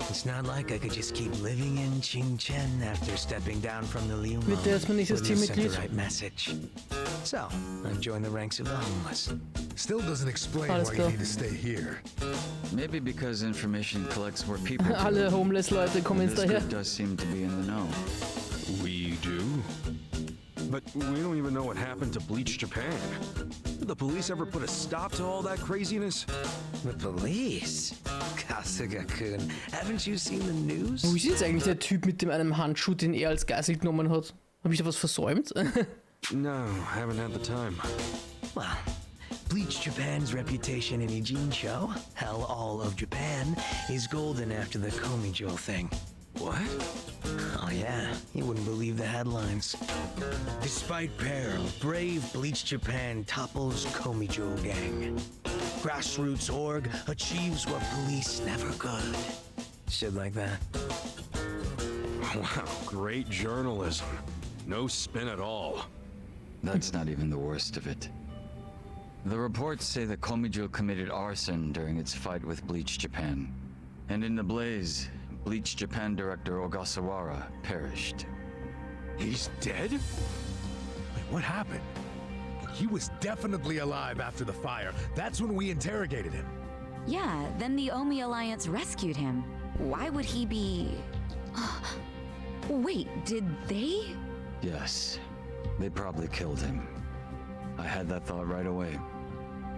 It's not like I could just keep living in Qingchen after stepping down from the Liu Mit der ist man nicht Wouldn't have sent the Systemmitglied. right message. So, I've joined the ranks of the homeless. Still doesn't explain Alles why klar. you need to stay here. Maybe because information collects where people do. Alle Homeless-Leute kommen jetzt This daher. group does seem to be in the know. We do? But we don't even know what happened to Bleach Japan. Did the police ever put a stop to all that craziness? The police? Kasuga-kun, haven't you seen the news? Wo ist jetzt eigentlich der Typ mit dem einem Handschuh, den er als Geisel genommen hat? Hab ich da was versäumt? No, haven't had the time. Well, Bleach Japan's reputation in Ijincho, hell, all of Japan, is golden after the Komijul thing. What? Oh yeah, you wouldn't believe the headlines. Despite peril, brave Bleach Japan topples Komijul gang. Grassroots org achieves what police never could. Shit like that. Wow, great journalism. No spin at all. That's not even the worst of it. The reports say that Komijul committed arson during its fight with Bleach Japan. And in the blaze, Bleach Japan director Ogasawara perished. He's dead? Wait, what happened? He was definitely alive after the fire. That's when we interrogated him. Yeah, then the Omi Alliance rescued him. Why would he be... Wait, did they? Yes, they probably killed him. I had that thought right away.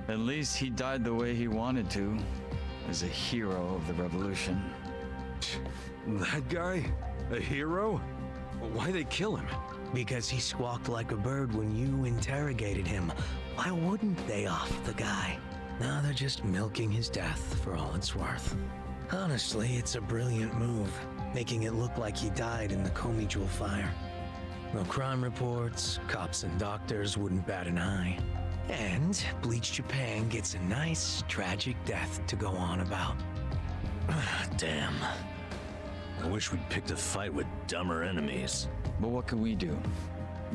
At least he died the way he wanted to, as a hero of the revolution. That guy? A hero? Why'd they kill him? Because he squawked like a bird when you interrogated him. Why wouldn't they off the guy? Now they're just milking his death for all it's worth. Honestly, it's a brilliant move, making it look like he died in the Komijul fire. No crime reports, cops and doctors wouldn't bat an eye. And Bleach Japan gets a nice, tragic death to go on about. Damn. I wish we'd picked a fight with dumber enemies. But what can we do?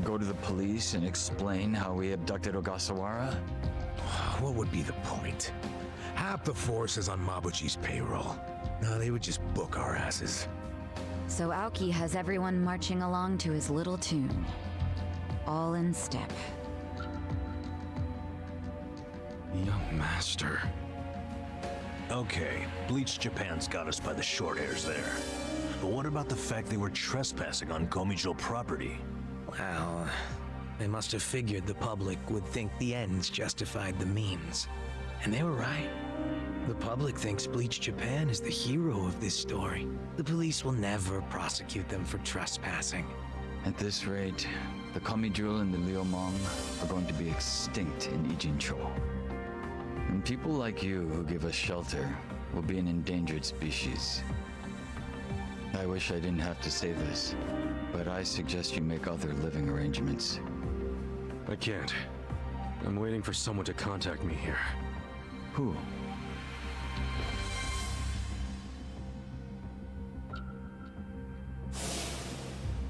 Go to the police and explain how we abducted Ogasawara? What would be the point? Half the force is on Mabuchi's payroll. No, they would just book our asses. So Aoki has everyone marching along to his little tune. All in step. Young master. Okay, Bleach Japan's got us by the short hairs there. But what about the fact they were trespassing on Komijo property? Well, they must have figured the public would think the ends justified the means. And they were right. The public thinks Bleach Japan is the hero of this story. The police will never prosecute them for trespassing. At this rate, the Komijo and the Liumang are going to be extinct in Ijincho. And people like you who give us shelter will be an endangered species. I wish I didn't have to say this, but I suggest you make other living arrangements. I can't. I'm waiting for someone to contact me here. Who?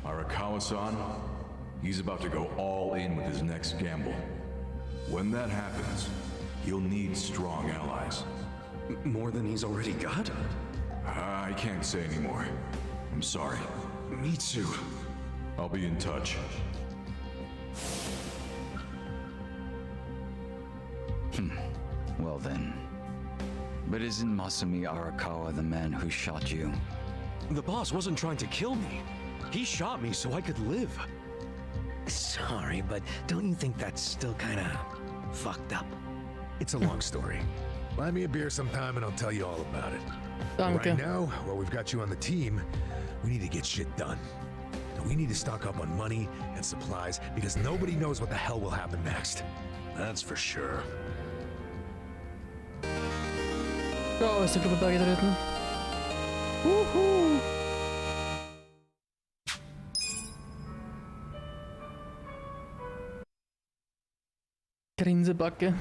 Arakawa-san, he's about to go all in with his next gamble. When that happens, he'll need strong allies. More than he's already got? I can't say anymore. I'm sorry. Me too. I'll be in touch. Well then. But isn't Masumi Arakawa the man who shot you? The boss wasn't trying to kill me. He shot me so I could live. Sorry, but don't you think that's still kinda fucked up? It's a long story. Buy me a beer sometime and I'll tell you all about it. Danke. Right now, while we've got you on the team, we need to get shit done. We need to stock up on money and supplies because nobody knows what the hell will happen next. That's for sure. Ja, ist der Gruppe beigetreten. Wuhu! Grinsebacke.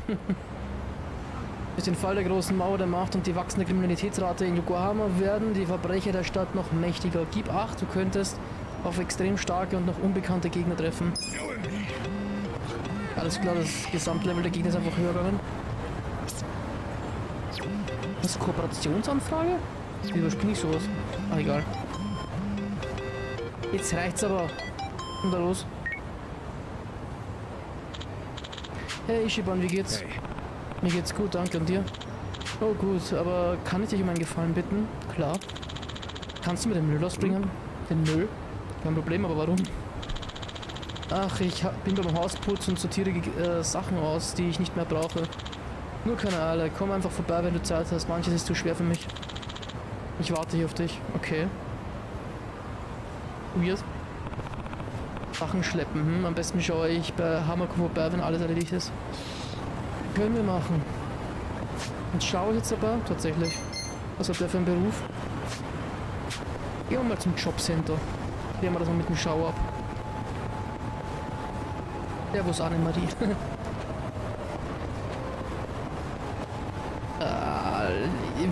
Durch den Fall der großen Mauer der Macht und die wachsende Kriminalitätsrate in Yokohama werden die Verbrecher der Stadt noch mächtiger. Gib acht, du könntest auf extrem starke und noch unbekannte Gegner treffen. Alles klar, das Gesamtlevel der Gegner ist einfach höher gegangen. Was ist Kooperationsanfrage? Wie überspringe ich sowas? Ah, egal. Jetzt reicht's aber. Und da los. Hey Ishiban, wie geht's? Hey. Mir geht's gut, danke. Und dir? Oh gut, aber kann ich dich um einen Gefallen bitten? Klar. Kannst du mir den Müll ausbringen? Den Müll? Kein Problem, aber warum? Ach, ich bin beim Hausputz und sortiere Sachen aus, die ich nicht mehr brauche. Nur keine Eile, komm einfach vorbei, wenn du Zeit hast. Manches ist zu schwer für mich. Ich warte hier auf dich. Okay. Weird. Sachen schleppen, Am besten schaue ich bei Hamako vorbei, wenn alles erledigt ist. Können wir machen. Und schaue ich jetzt aber tatsächlich. Was hat der für einen Beruf? Gehen wir mal zum Jobcenter. Klären wir das mal mit dem Schau ab. Servus Annemarie.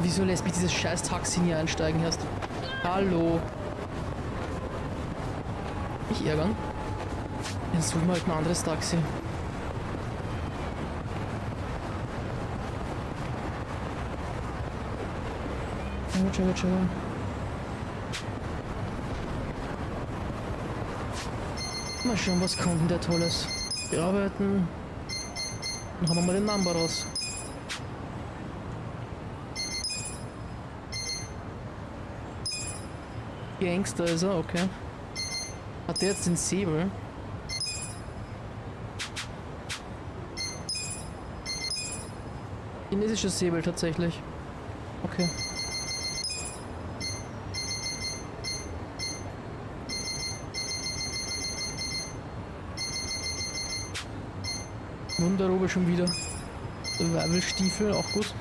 Wieso lässt mich dieses scheiß Taxi nie einsteigen erst? Hallo. Nicht ärgern. Jetzt suchen wir halt ein anderes Taxi. Ciao. Mal schauen, was kommt denn der Tolles. Bearbeiten. Dann haben wir mal den Number raus. Gangster ist er, okay. Hat der jetzt den Säbel? Chinesischer Säbel tatsächlich. Okay. Wunderrobe schon wieder. Wirbelstiefel, auch gut.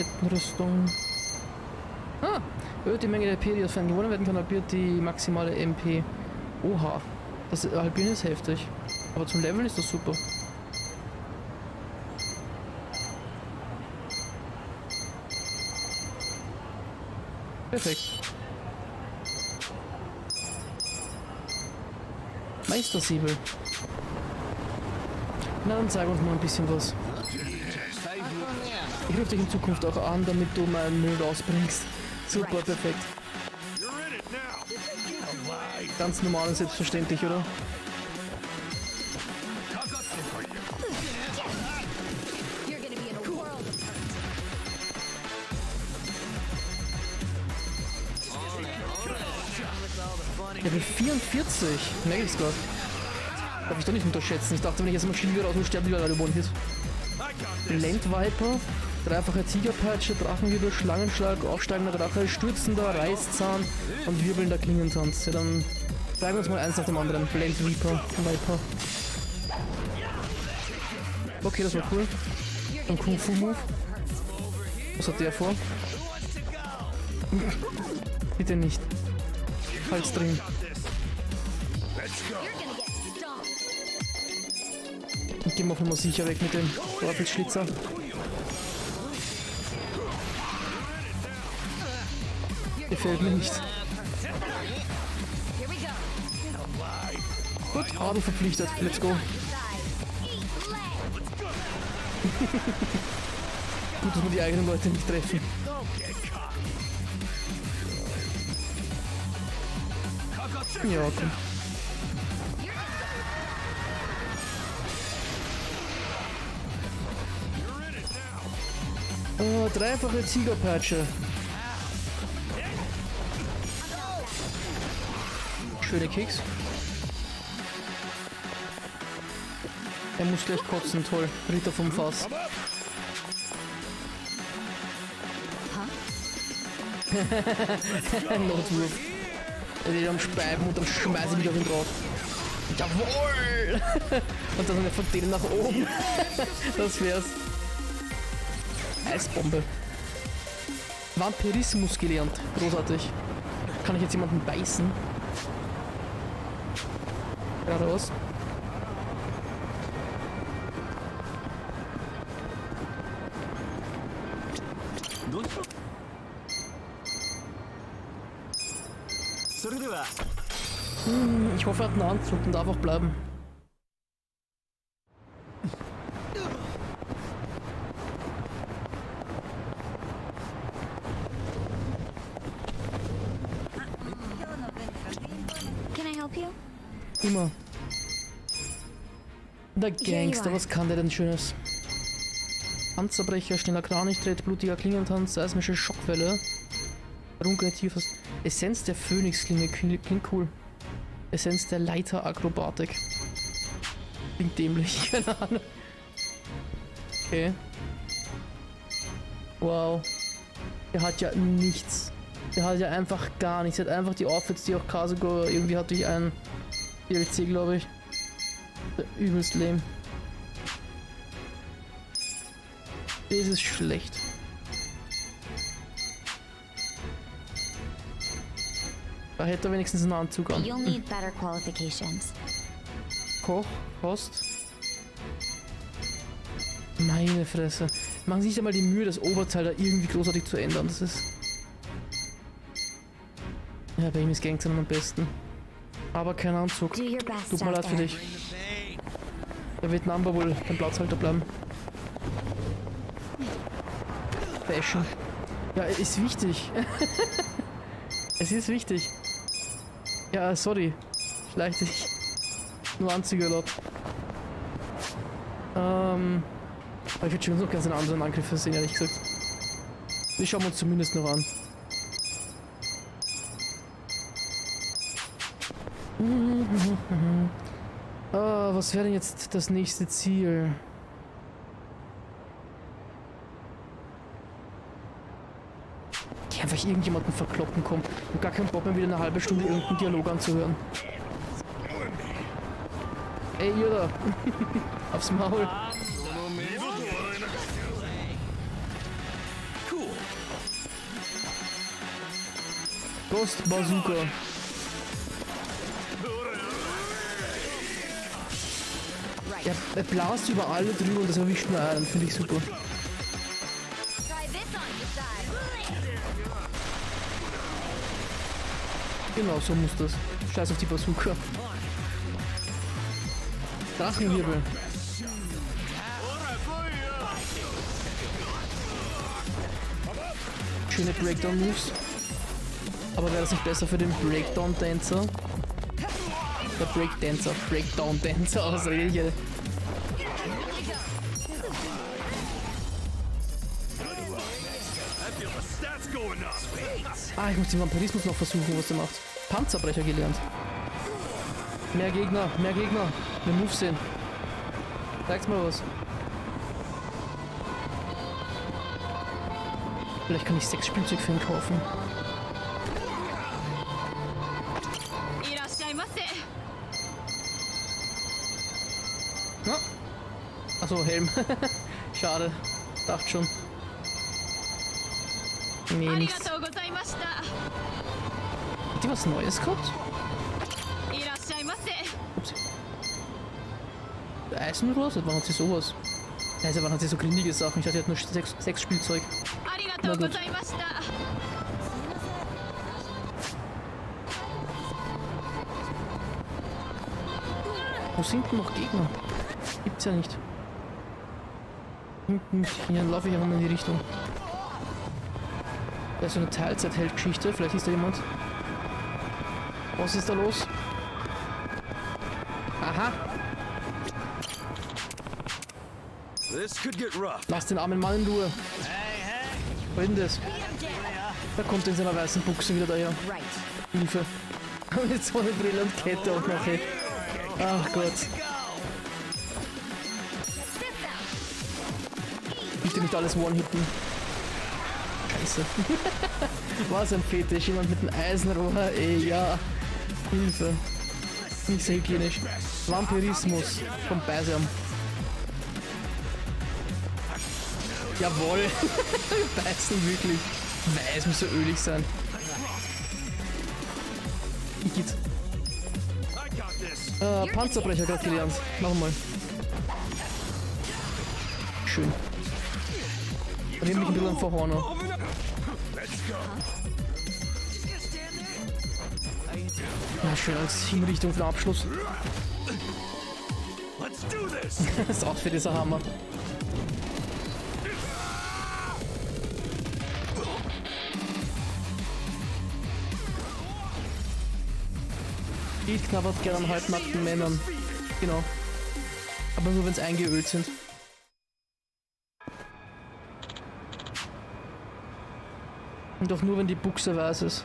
Kettenrüstung. Ah! Erhöht die Menge der MP, die aus Feinden gewonnen werden kann, halbiert die maximale MP. Oha. Das halbieren ist heftig. Aber zum Leveln ist das super. Perfekt. Meistersiebel. Na, dann zeig uns mal ein bisschen was. Ich rufe dich in Zukunft auch an, damit du meinen Müll rausbringst. Super, perfekt. Ganz normal und selbstverständlich, oder? Level 44, merke ich's grad. Darf ich doch nicht unterschätzen. Ich dachte, wenn ich jetzt mal Schild wieder raus muss, sterben die alle One-Hit. Blendviper, dreifache Tigerpeitsche, Drachenwirbel, Schlangenschlag, aufsteigender Drache, stürzender Reißzahn und wirbelnder Klingentanz. Ja, dann zeigen wir uns mal eins nach dem anderen. Blendviper, Viper. Okay, das war cool. Ein Kung-Fu-Move. Was hat der vor? Bitte nicht. Halt's drin. Und gehen wir auch immer sicher weg mit dem Teufelsschlitzer. Gefällt mir nicht. Gut, Adel verpflichtet. Let's go. Gut, dass wir die eigenen Leute nicht treffen. Ja, komm. Dreifache Tigerpeitsche. Schöne Keks. Er muss gleich kotzen, toll. Ritter vom Fass. Notwurf. Er wird am Speiben und dann schmeiße ich mich auf ihn drauf. Jawohl! Und dann eine von denen nach oben. Das wär's. Eisbombe. Vampirismus gelernt. Großartig. Kann ich jetzt jemanden beißen? Geradeaus. Ich hoffe, er hat einen Anzug und darf auch bleiben. Can I help you? Immer. Der Gangster, was kann der denn Schönes? Panzerbrecher, schneller Kranichtritt, blutiger Klingentanz, seismische Schockwelle. Runkene Tierfass. Essenz der Phönixklinge, klingt cool. Essenz der Leiterakrobatik. Klingt dämlich, keine Ahnung. Okay. Wow. Der hat ja nichts. Der hat ja einfach gar nichts. Er hat einfach die Outfits, die auch Kasugo irgendwie hat durch einen DLC, glaube ich. Der übelst lame. Das ist schlecht. Da hätte er wenigstens einen Anzug an. You'll need better qualifications. Koch, Kost. Meine Fresse. Machen Sie sich einmal die Mühe, das Oberteil da irgendwie großartig zu ändern. Das ist... Ja, bei ihm ist Gangster am besten. Aber kein Anzug. Tut mir leid für dich. Der wird Number wohl beim Platzhalter bleiben. Fashion. Ja, ist wichtig. Es ist wichtig. Ja, sorry. Schleich dich. Nur Anzüge erlaubt. Aber ich würde schon noch ganz einen anderen Angriff versehen, ehrlich gesagt. Wir schauen uns zumindest noch an. Was wäre denn jetzt das nächste Ziel? Ich einfach irgendjemanden verkloppen kommen und gar keinen Bock mehr wieder eine halbe Stunde irgendeinen Dialog anzuhören. Ey, ihr da! Aufs Maul! Ghost Bazooka. Er blast über alle drüber und das erwischt mir einen, finde ich super. Genau, so muss das. Scheiß auf die Bazooka. Drachenwirbel. Schöne Breakdown-Moves. Aber wäre das nicht besser für den Breakdown-Dancer? Der Breakdancer, Breakdown-Dancer, was rede ich hier? Ah, ich muss den Vampirismus noch versuchen, was der macht. Panzerbrecher gelernt. Mehr Gegner, mehr Gegner. Mehr Moves sehen. Zeig's mal was. Vielleicht kann ich 6 Spielzeug für ihn kaufen. Ja. Achso, Helm. Schade. Dachte schon. Nee, nichts. Hat die was Neues gehabt? Ups. Eisenrohr? Seit wann hat sie sowas? Also wann hat sie so grindige Sachen? Ich dachte, die hat nur 6 Spielzeug. Na gut. Wo sind denn noch Gegner? Gibt's ja nicht. Hier laufe ich auch mal in die Richtung. Da ist so eine Teilzeit-Held-Geschichte, vielleicht ist da jemand. Was ist da los? Aha! Lass den armen Mann in Ruhe. Was ist denn das? Da kommt er in seiner weißen Buchse wieder daher. Hilfe. Mit so einer Brille und Kette auch noch. Ey. Ach Gott. Bitte nicht alles one-hitten. Scheiße. Was ein Fetisch, jemand mit einem Eisenrohr, ey, ja. Hilfe. Nicht so hygienisch. Vampirismus vom Beisam. Jawohl. Beißen wirklich. Weiß muss so ölig sein. Ich geht's. Panzerbrecher gerade gelernt. Nochmal. Schön. Rimm mich ein bisschen vor Horner. Na schön als Hinrichtung für den Abschluss. Das Outfit ist ein Hammer. Speed knabbert gerne an halbnackten Männern. Genau. Aber nur wenn sie eingeölt sind. Und auch nur wenn die Buchse weiß ist.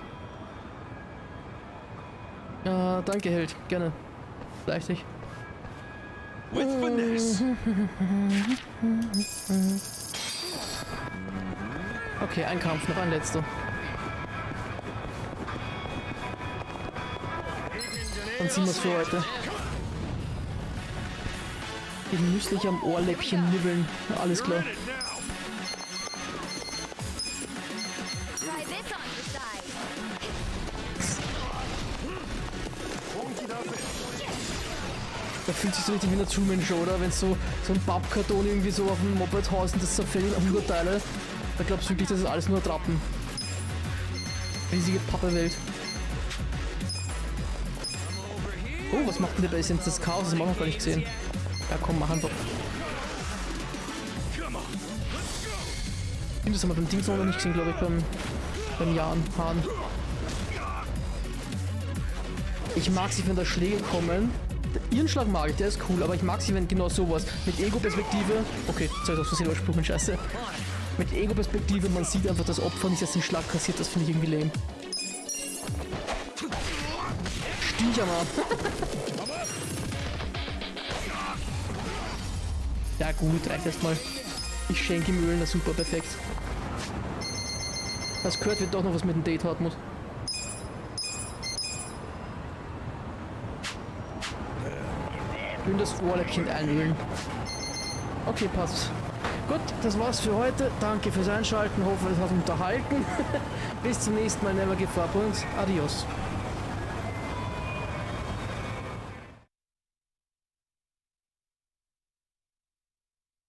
Danke Held, gerne. Leichtig. Okay, ein Kampf, noch ein letzter. Dann ziehen wir es für heute. Genüsslich am Ohrläppchen nibbeln. Alles klar. Da fühlt sich so richtig wie eine Truman-Show, oder? Wenn so ein Pappkarton irgendwie so auf dem Moped haust und das zerfällt in 100 Teile. Da glaubst du wirklich, das ist alles nur Trappen. Riesige Pappewelt. Oh, was macht denn der bei Essenz des Chaos? Das haben wir noch gar nicht gesehen. Ja komm, mach einfach. Das haben wir beim Dings noch nicht gesehen, glaube ich, beim Hahn. Ich mag sie, wenn da Schläge kommen. Ihren Schlag mag ich, der ist cool, aber ich mag sie, wenn genau sowas. Mit Ego-Perspektive. Okay, jetzt habe ich aus Versehen übersprungen, scheiße. Mit Ego-Perspektive, man sieht einfach das Opfer nicht, dass den Schlag kassiert, das finde ich irgendwie lame. Stiecher mal. Ja gut, reicht erstmal. Ich schenke ihm Öl, na super, perfekt. Das gehört wird doch noch was mit dem Date Hartmut. Schön das Ohrläppchen einölen. Okay, passt. Gut, das war's für heute. Danke fürs Einschalten. Hoffe, es hat unterhalten. Bis zum nächsten Mal. Never give up und adios.